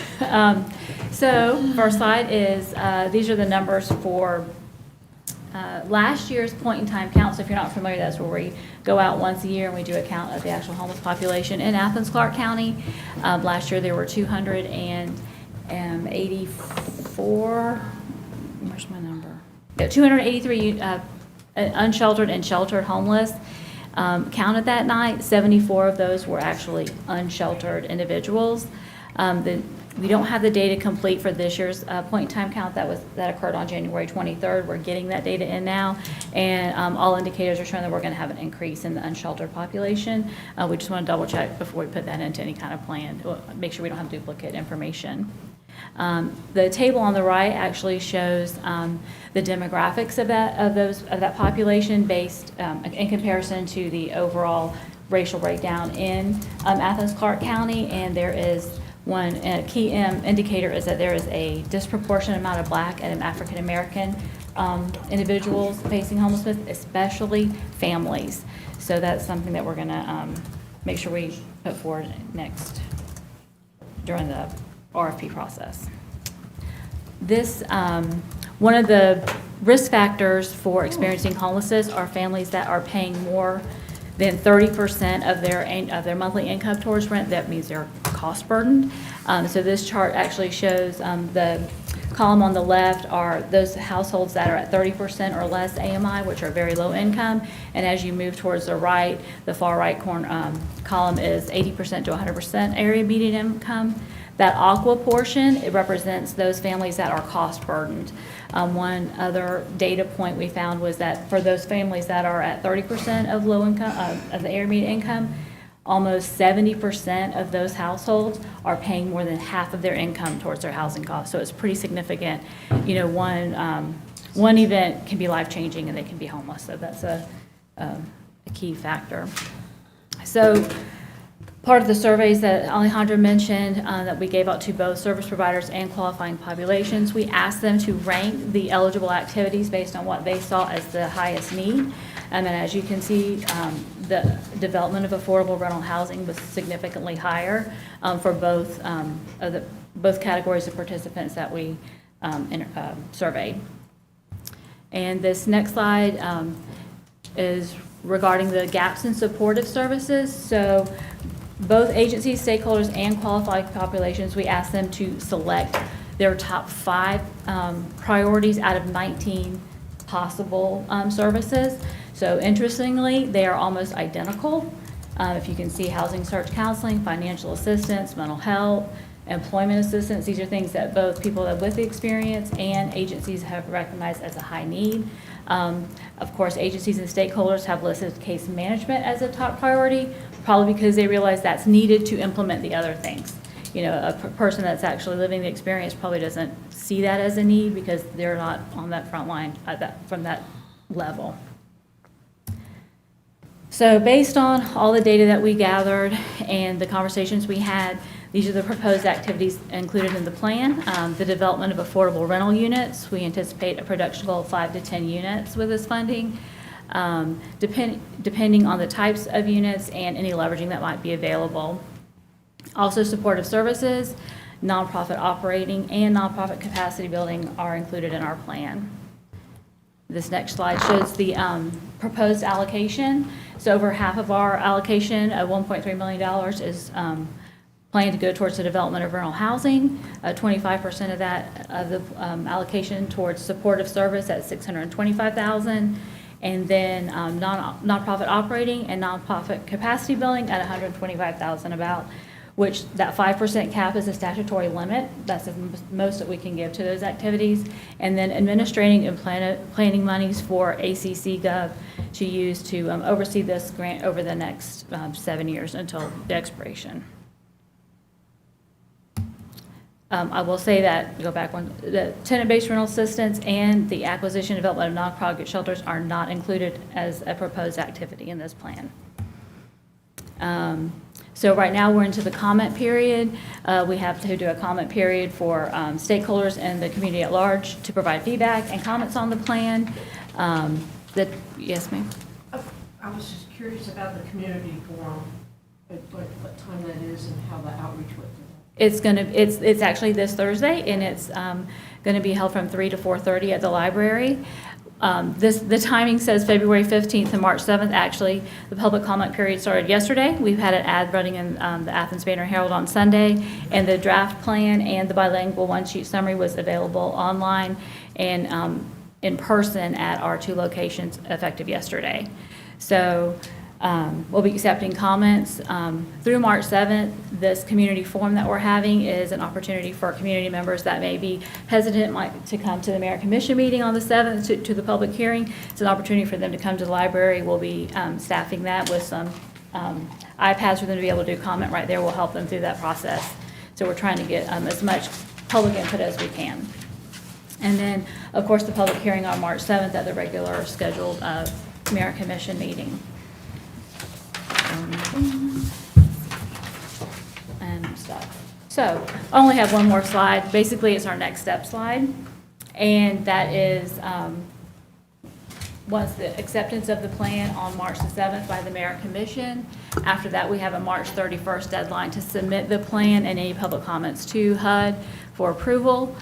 So first slide is, these are the numbers for last year's point-in-time count. So if you're not familiar, that's where we go out once a year and we do a count of the actual homeless population in Athens-Clarke County. Last year there were 284, where's my number? Yeah, 283 unsheltered and sheltered homeless. Counted that night. 74 of those were actually unsheltered individuals. We don't have the data complete for this year's point-in-time count that occurred on January 23rd. We're getting that data in now, and all indicators are showing that we're going to have an increase in the unsheltered population. We just want to double check before we put that into any kind of plan. Make sure we don't have duplicate information. The table on the right actually shows the demographics of that population based in comparison to the overall racial breakdown in Athens-Clarke County, and there is one key indicator is that there is a disproportionate amount of Black and African American individuals facing homelessness, especially families. So that's something that we're going to make sure we put forward next during the RFP process. This, one of the risk factors for experiencing homelessness are families that are paying more than 30% of their monthly income towards rent. That means they're cost burdened. So this chart actually shows the column on the left are those households that are at 30% or less AMI, which are very low income. And as you move towards the right, the far right column is 80% to 100% area median income. That aqua portion, it represents those families that are cost burdened. One other data point we found was that for those families that are at 30% of low income, of the area median income, almost 70% of those households are paying more than half of their income towards their housing costs. So it's pretty significant. You know, one event can be life-changing and they can be homeless. So that's a key factor. So part of the surveys that Alejandra mentioned that we gave out to both service providers and qualifying populations, we asked them to rank the eligible activities based on what they saw as the highest need. And as you can see, the development of affordable rental housing was significantly higher for both categories of participants that we surveyed. And this next slide is regarding the gaps in supportive services. So both agencies, stakeholders, and qualified populations, we asked them to select their top 5 priorities out of 19 possible services. So interestingly, they are almost identical. If you can see, housing search counseling, financial assistance, mental health, employment assistance. These are things that both people with the experience and agencies have recognized as a high need. Of course, agencies and stakeholders have listed case management as a top priority, probably because they realize that's needed to implement the other things. You know, a person that's actually living the experience probably doesn't see that as a need because they're not on that front line from that level. So based on all the data that we gathered and the conversations we had, these are the proposed activities included in the plan. The development of affordable rental units. We anticipate a production goal of 5 to 10 units with this funding, depending on the types of units and any leveraging that might be available. Also, supportive services, nonprofit operating, and nonprofit capacity building are included in our plan. This next slide shows the proposed allocation. So over half of our allocation of $1.3 million is planned to go towards the development of rental housing. 25% of that of the allocation towards supportive service at $625,000, and then nonprofit operating and nonprofit capacity building at $125,000 about. Which that 5% cap is a statutory limit. That's the most that we can give to those activities. And then administrating and planning monies for ACC Gov to use to oversee this grant over the next 7 years until the expiration. I will say that, go back one, the tenant-based rental assistance and the acquisition and development of non-congregate shelters are not included as a proposed activity in this plan. So right now, we're into the comment period. We have to do a comment period for stakeholders and the community at large to provide feedback and comments on the plan. Yes, ma'am? I was just curious about the community forum, what time that is and how the outreach went. It's actually this Thursday, and it's gonna be held from 3 to 4:30 at the library. The timing says February 15th and March 7th. Actually, the public comment period started yesterday. We've had an ad running in the Athens Banner Herald on Sunday, and the draft plan and the bilingual one-sheet summary was available online and in person at our 2 locations effective yesterday. So we'll be accepting comments through March 7th. This community forum that we're having is an opportunity for community members that may be hesitant to come to the Mayor Commission meeting on the 7th to the public hearing. It's an opportunity for them to come to the library. We'll be staffing that with some iPads for them to be able to do comment right there. We'll help them through that process. So we're trying to get as much public input as we can. And then, of course, the public hearing on March 7th at the regular scheduled Mayor Commission meeting. And stuff. So I only have one more slide. Basically, it's our next step slide. And that is once the acceptance of the plan on March the 7th by the Mayor Commission. After that, we have a March 31st deadline to submit the plan and any public comments to HUD for approval.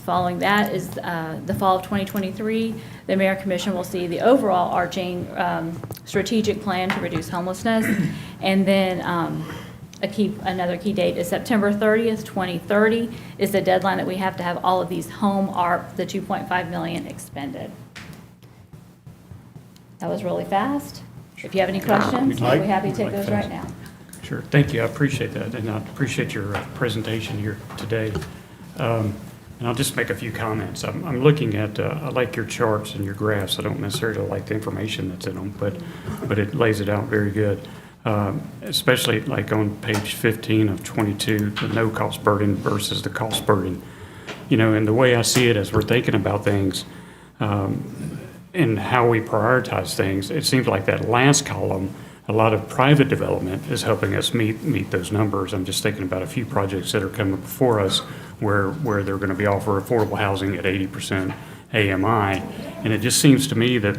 Following that is the fall of 2023. The Mayor Commission will see the overall arching strategic plan to reduce homelessness. And then another key date is September 30th, 2030 is the deadline that we have to have all of these home ARP, the $2.5 million expended. That was really fast. If you have any questions, we'll be happy to take those right now. Sure, thank you, I appreciate that, and I appreciate your presentation here today. And I'll just make a few comments. I'm looking at, I like your charts and your graphs. I don't necessarily like the information that's in them, but it lays it out very good. Especially like on page 15 of 22, the no cost burden versus the cost burden. You know, and the way I see it as we're thinking about things and how we prioritize things, it seems like that last column, a lot of private development is helping us meet those numbers. I'm just thinking about a few projects that are coming before us where they're going to be offer affordable housing at 80% AMI. And it just seems to me that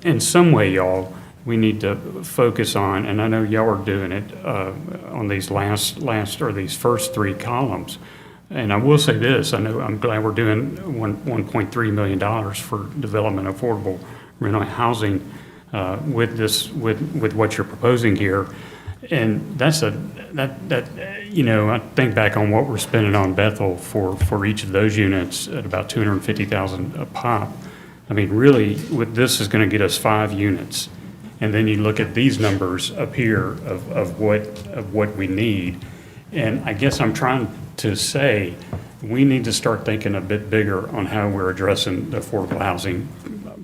in some way, y'all, we need to focus on, and I know y'all are doing it on these last or these first 3 columns. And I will say this, I'm glad we're doing $1.3 million for development of affordable rental housing with what you're proposing here. And that's you know, I think back on what we're spending on Bethel for each of those units at about $250,000 a pop. I mean, really, this is going to get us 5 units. And then you look at these numbers up here of what we need. And I guess I'm trying to say, we need to start thinking a bit bigger on how we're addressing the affordable housing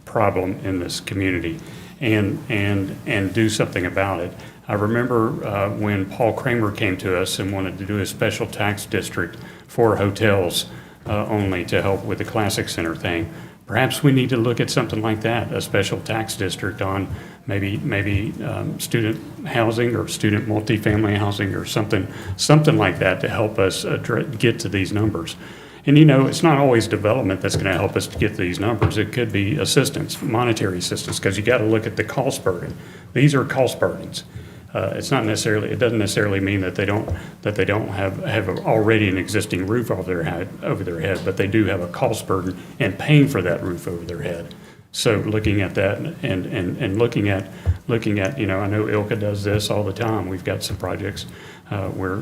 problem in this community and do something about it. I remember when Paul Kramer came to us and wanted to do a special tax district for hotels only to help with the Classic Center thing. Perhaps we need to look at something like that, a special tax district on maybe student housing or student multifamily housing or something like that to help us get to these numbers. And it's not always development that's going to help us to get to these numbers. It could be assistance, monetary assistance, because you got to look at the cost burden. These are cost burdens. It doesn't necessarily mean that they don't have already an existing roof over their head, but they do have a cost burden and paying for that roof over their head. So looking at that and looking at, I know ILCA does this all the time. We've got some projects where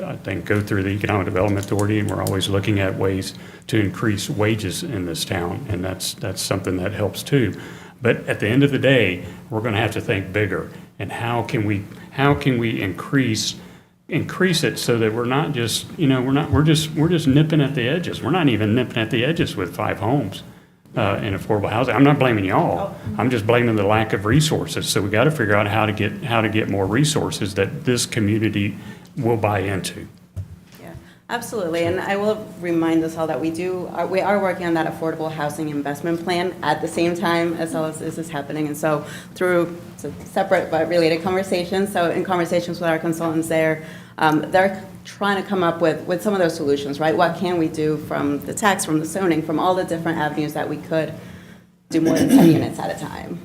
I think go through the Economic Development Authority, and we're always looking at ways to increase wages in this town, and that's something that helps too. But at the end of the day, we're going to have to think bigger. And how can we increase it so that we're not just, we're just nipping at the edges. We're not even nipping at the edges with 5 homes in affordable housing. I'm not blaming y'all. I'm just blaming the lack of resources. So we got to figure out how to get more resources that this community will buy into. Absolutely, and I will remind us all that we are working on that affordable housing investment plan at the same time as all this is happening, and so through separate but related conversations, so in conversations with our consultants there, they're trying to come up with some of those solutions, right? What can we do from the tax, from the zoning, from all the different avenues that we could do more than 10 units at a time?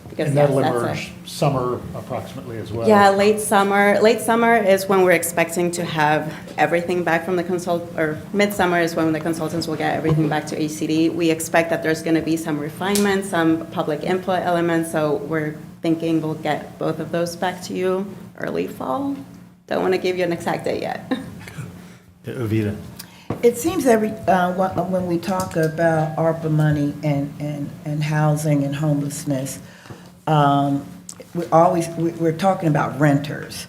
Because And that'll emerge summer approximately as well. Yeah, late summer. Late summer is when we're expecting to have everything back from the or midsummer is when the consultants will get everything back to HCD. We expect that there's going to be some refinements, some public input elements, so we're thinking we'll get both of those back to you early fall. Don't want to give you an exact date yet. Ovita. It seems when we talk about ARPA money and housing and homelessness, we're talking about renters.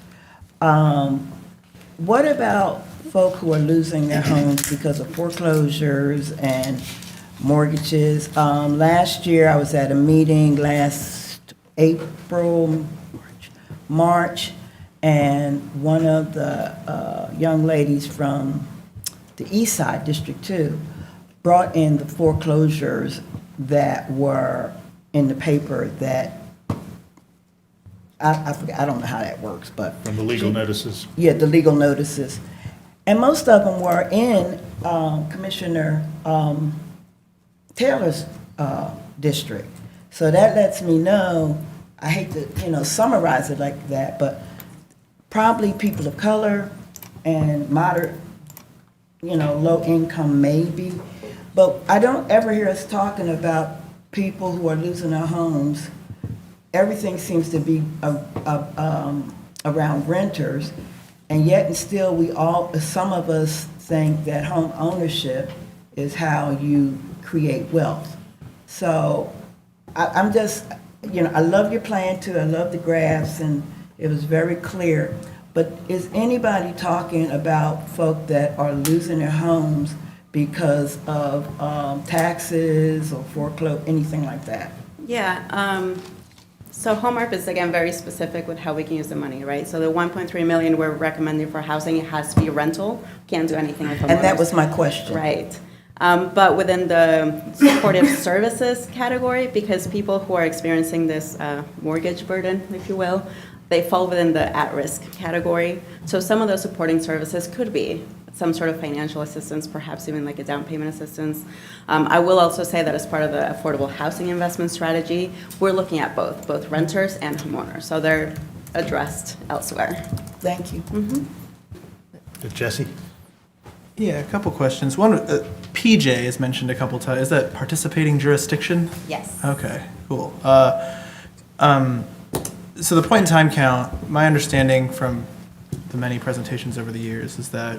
What about folk who are losing their homes because of foreclosures and mortgages? Last year, I was at a meeting last March, and one of the young ladies from the East Side, District 2, brought in the foreclosures that were in the paper that I forget, I don't know how that works, but. From the legal notices. Yeah, the legal notices. And most of them were in Commissioner Taylor's district. So that lets me know, I hate to, summarize it like that, but probably people of color and moderate, low income maybe. But I don't ever hear us talking about people who are losing their homes. Everything seems to be around renters, and yet and still some of us think that home ownership is how you create wealth. So I'm just, I love your plan too, I love the graphs, and it was very clear. But is anybody talking about folk that are losing their homes because of taxes or foreclosure, anything like that? Yeah. So HomeARP is, again, very specific with how we can use the money, right? So the $1.3 million we're recommending for housing, it has to be rental. Can't do anything with homeowners. And that was my question. Right. But within the supportive services category, because people who are experiencing this mortgage burden, if you will, they fall within the at-risk category. So some of those supporting services could be some sort of financial assistance, perhaps even like a down payment assistance. I will also say that as part of the affordable housing investment strategy, we're looking at both renters and homeowners. So they're addressed elsewhere. Thank you. Mm-hmm. Jesse? Yeah, a couple questions. One, PJ is mentioned a couple times. Is that participating jurisdiction? Yes. Okay, cool. So the point in time count, my understanding from the many presentations over the years is that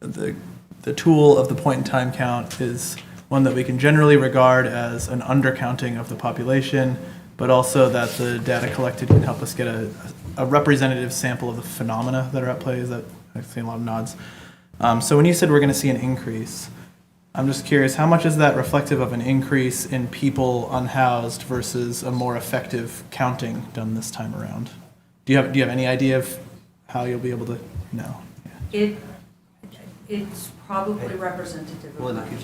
the tool of the point in time count is one that we can generally regard as an undercounting of the population, but also that the data collected can help us get a representative sample of the phenomena that are at play. Is that I've seen a lot of nods. So when you said we're going to see an increase, I'm just curious, how much is that reflective of an increase in people unhoused versus a more effective counting done this time around? Do you have any idea of how you'll be able to know? It's probably representative of Melinda, could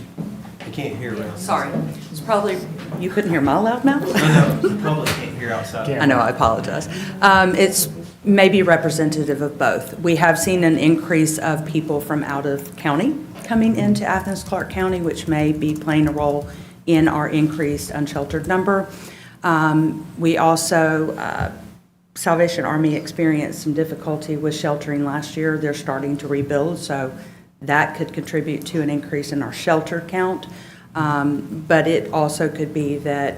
I can't hear around. Sorry, it's probably, you couldn't hear my loud mouth? No, you probably can't hear outside. I know, I apologize. It's maybe representative of both. We have seen an increase of people from out of county coming into Athens-Clarke County, which may be playing a role in our increased unsheltered number. We also, Salvation Army experienced some difficulty with sheltering last year. They're starting to rebuild, so that could contribute to an increase in our shelter count. But it also could be that,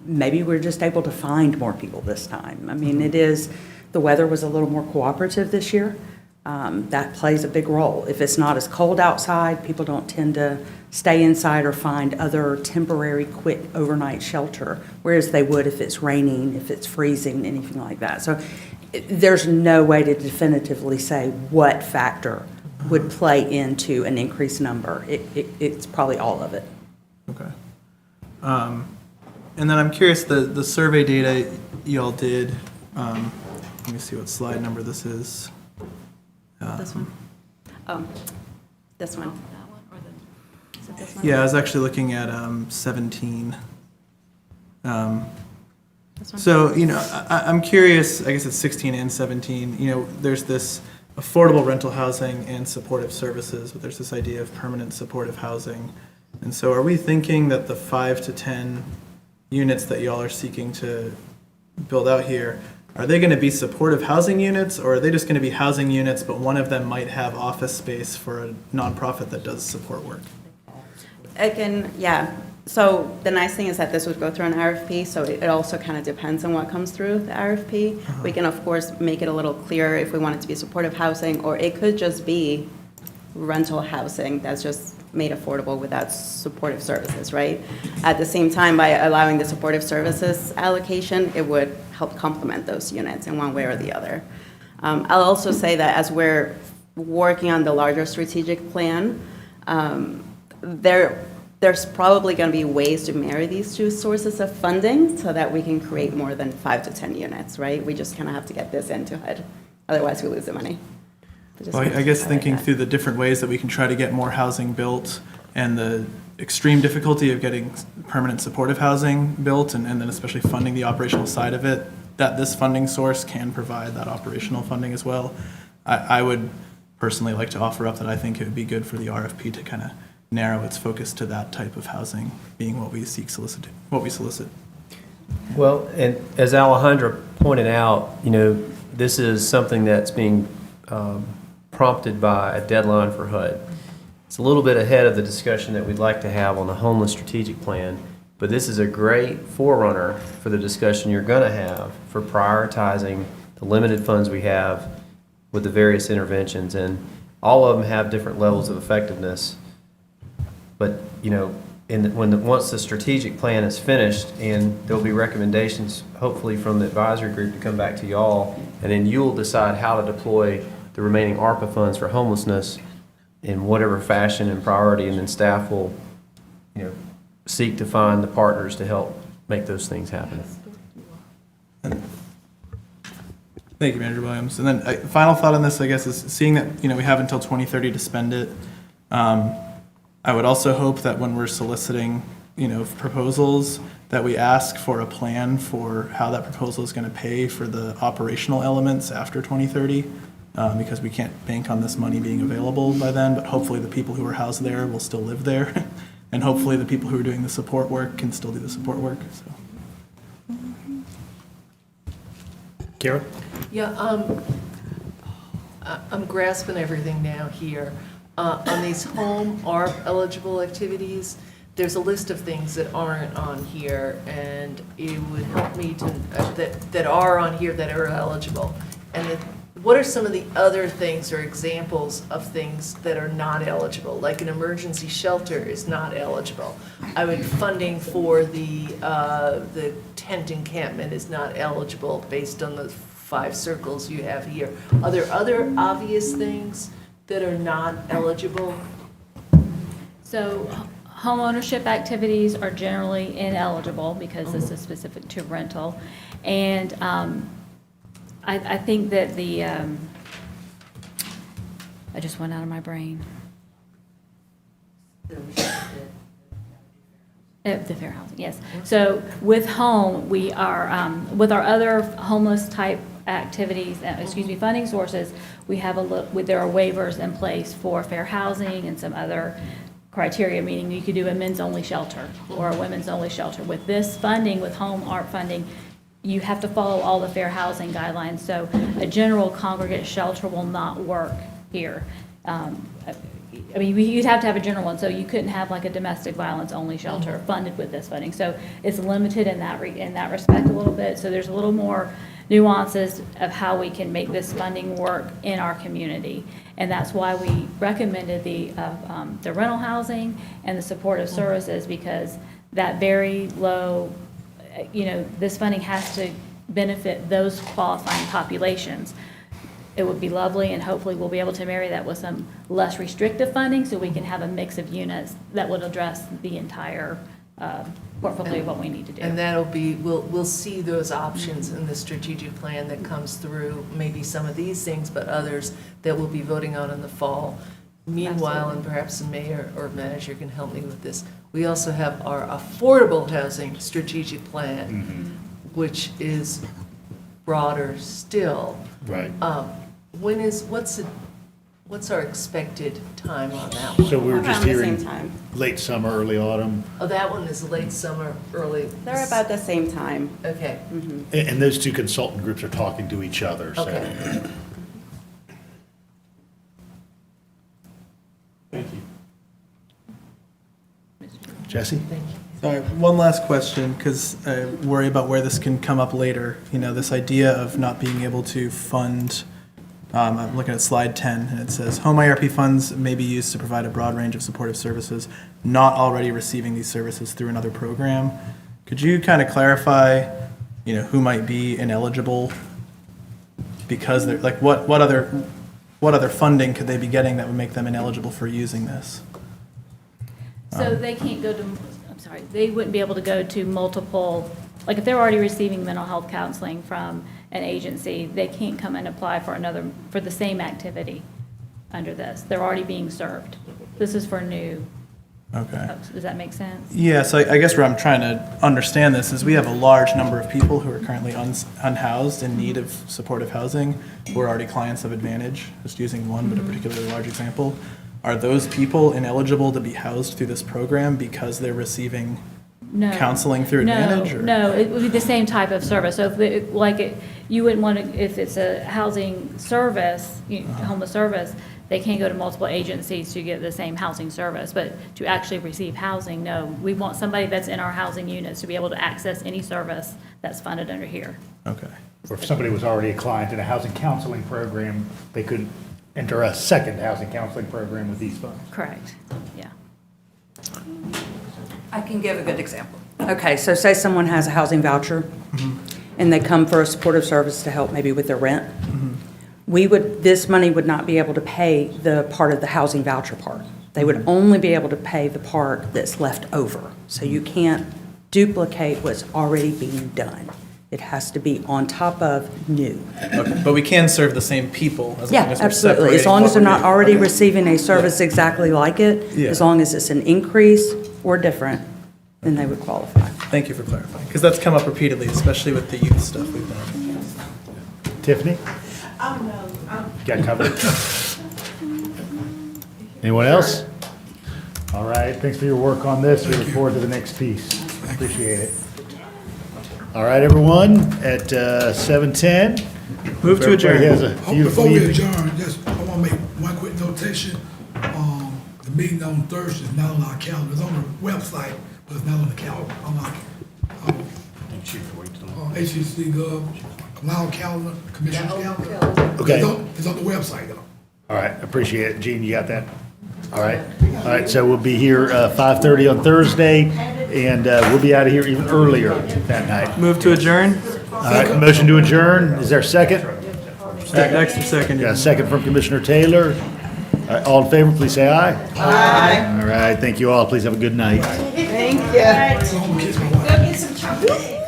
maybe we're just able to find more people this time. I mean, the weather was a little more cooperative this year. That plays a big role. If it's not as cold outside, people don't tend to stay inside or find other temporary, quick overnight shelter, whereas they would if it's raining, if it's freezing, anything like that. So there's no way to definitively say what factor would play into an increased number. It's probably all of it. Okay. And then I'm curious, the survey data y'all did, let me see what slide number this is. This one? Oh, this one. Is it this one? Yeah, I was actually looking at 17. This one? So, I'm curious, I guess it's 16 and 17, there's this affordable rental housing and supportive services, but there's this idea of permanent supportive housing. And so are we thinking that the 5 to 10 units that y'all are seeking to build out here, are they going to be supportive housing units, or are they just going to be housing units, but one of them might have office space for a nonprofit that does support work? Yeah. So the nice thing is that this would go through an RFP, so it also kind of depends on what comes through the RFP. We can, of course, make it a little clearer if we want it to be supportive housing, or it could just be rental housing that's just made affordable without supportive services, right? At the same time, by allowing the supportive services allocation, it would help complement those units in one way or the other. I'll also say that as we're working on the larger strategic plan, there's probably going to be ways to marry these two sources of funding so that we can create more than 5 to 10 units, right? We just kind of have to get this into HUD. Otherwise, we lose the money. Well, I guess thinking through the different ways that we can try to get more housing built and the extreme difficulty of getting permanent supportive housing built and then especially funding the operational side of it, that this funding source can provide that operational funding as well. I would personally like to offer up that I think it would be good for the RFP to kind of narrow its focus to that type of housing being what we solicit. Well, and as Alejandra pointed out, this is something that's being prompted by a deadline for HUD. It's a little bit ahead of the discussion that we'd like to have on the homeless strategic plan, but this is a great forerunner for the discussion you're going to have for prioritizing the limited funds we have with the various interventions, and all of them have different levels of effectiveness. But once the strategic plan is finished, and there'll be recommendations, hopefully from the advisory group, to come back to y'all, and then you'll decide how to deploy the remaining ARPA funds for homelessness in whatever fashion and priority, and then staff will, seek to find the partners to help make those things happen. Thank you, Manager Williams. And then final thought on this, I guess, is seeing that, we have until 2030 to spend it. I would also hope that when we're soliciting, proposals, that we ask for a plan for how that proposal is going to pay for the operational elements after 2030, because we can't bank on this money being available by then, but hopefully the people who are housed there will still live there, and hopefully the people who are doing the support work can still do the support work. So. Kara? Yeah, I'm grasping everything now here. On these home ARP eligible activities, there's a list of things that aren't on here, and it would help me to, that are on here that are eligible. And what are some of the other things or examples of things that are not eligible? Like an emergency shelter is not eligible. Funding for the tent encampment is not eligible based on the 5 circles you have here. Are there other obvious things that are not eligible? So home ownership activities are generally ineligible because this is specific to rental. And I think that I just went out of my brain. The fair housing, yes. So with home, we are, with our other homeless type activities, funding sources, we have there are waivers in place for fair housing and some other criteria, meaning you could do a men's only shelter or a women's only shelter. With this funding, with home art funding, you have to follow all the fair housing guidelines. So a general congregate shelter will not work here. I mean, you'd have to have a general one, so you couldn't have like a domestic violence only shelter funded with this funding. So it's limited in that respect a little bit. So there's a little more nuances of how we can make this funding work in our community. And that's why we recommended the rental housing and the supportive services, because that very low, this funding has to benefit those qualifying populations. It would be lovely, and hopefully we'll be able to marry that with some less restrictive funding so we can have a mix of units that would address the entire portfolio of what we need to do. And that'll be, we'll see those options in the strategic plan that comes through, maybe some of these things, but others that we'll be voting on in the fall. Meanwhile, and perhaps the mayor or manager can help me with this, we also have our affordable housing strategic plan, which is broader still. Right. What's our expected time on that one? So we were just Around the hearing same time. late summer, early autumn. Oh, that one is late summer, early. They're about the same time. Okay. And those two consultant groups are talking to each other, so. Okay. Thank you. Jesse? Thank you. Sorry, one last question, because I worry about where this can come up later. This idea of not being able to fund, I'm looking at slide 10, and it says, home IRP funds may be used to provide a broad range of supportive services, not already receiving these services through another program. Could you kind of clarify, who might be ineligible? Because they're, like, what other funding could they be getting that would make them ineligible for using this? So they can't go to, they wouldn't be able to go to multiple, like if they're already receiving mental health counseling from an agency, they can't come and apply for the same activity under this. They're already being served. This is for new. Okay. Folks. Does that make sense? Yeah, so I guess where I'm trying to understand this is we have a large number of people who are currently unhoused in need of supportive housing who are already clients of Advantage, just using one but a particularly large example. Are those people ineligible to be housed through this program because they're receiving counseling through Advantage? Or? No, it would be the same type of service. So if you wouldn't want to, if it's a housing service, homeless service, they can't go to multiple agencies to get the same housing service. But to actually receive housing, no. We want somebody that's in our housing units to be able to access any service that's funded under here. Okay. Or if somebody was already a client in a housing counseling program, they could enter a second housing counseling program with these funds. Correct, yeah. I can give a good example. Okay, so say someone has a housing voucher, and they come for a supportive service to help maybe with their rent. This money would not be able to pay the part of the housing voucher part. They would only be able to pay the part that's left over. So you can't duplicate what's already being done. It has to be on top of new. Okay. But we can serve the same people as long as we're absolutely. separating As long as they're not what we're already doing. receiving a service exactly like it, Yeah. as long as it's an increase or different, then they would qualify. Thank you for clarifying, because that's come up repeatedly, especially with the youth stuff we've done. Tiffany? Oh, no. Got covered? Anyone else? All right, thanks for your work on this. We look forward to the next piece. Appreciate it. All right, everyone, at 7:10. Move to adjourn. Everybody has a beautiful Before we evening. adjourn, I want to make one quick notation. The meeting on Thursday is not on our calendar. It's on the website, but it's not on the calendar. On our HCC Gov, not on calendar, commission's calendar. Okay. It's on the website, though. All right, appreciate it. Gene, you got that? All right, so we'll be here 5:30 on Thursday, and we'll be out of here even earlier that night. Move to adjourn? All right, motion to adjourn. Is there a second? Extra second. Got a second from Commissioner Taylor. All right, all in favor, please say aye. Aye. All right, thank you all. Please have a good night. Thank you. Go get some chocolate.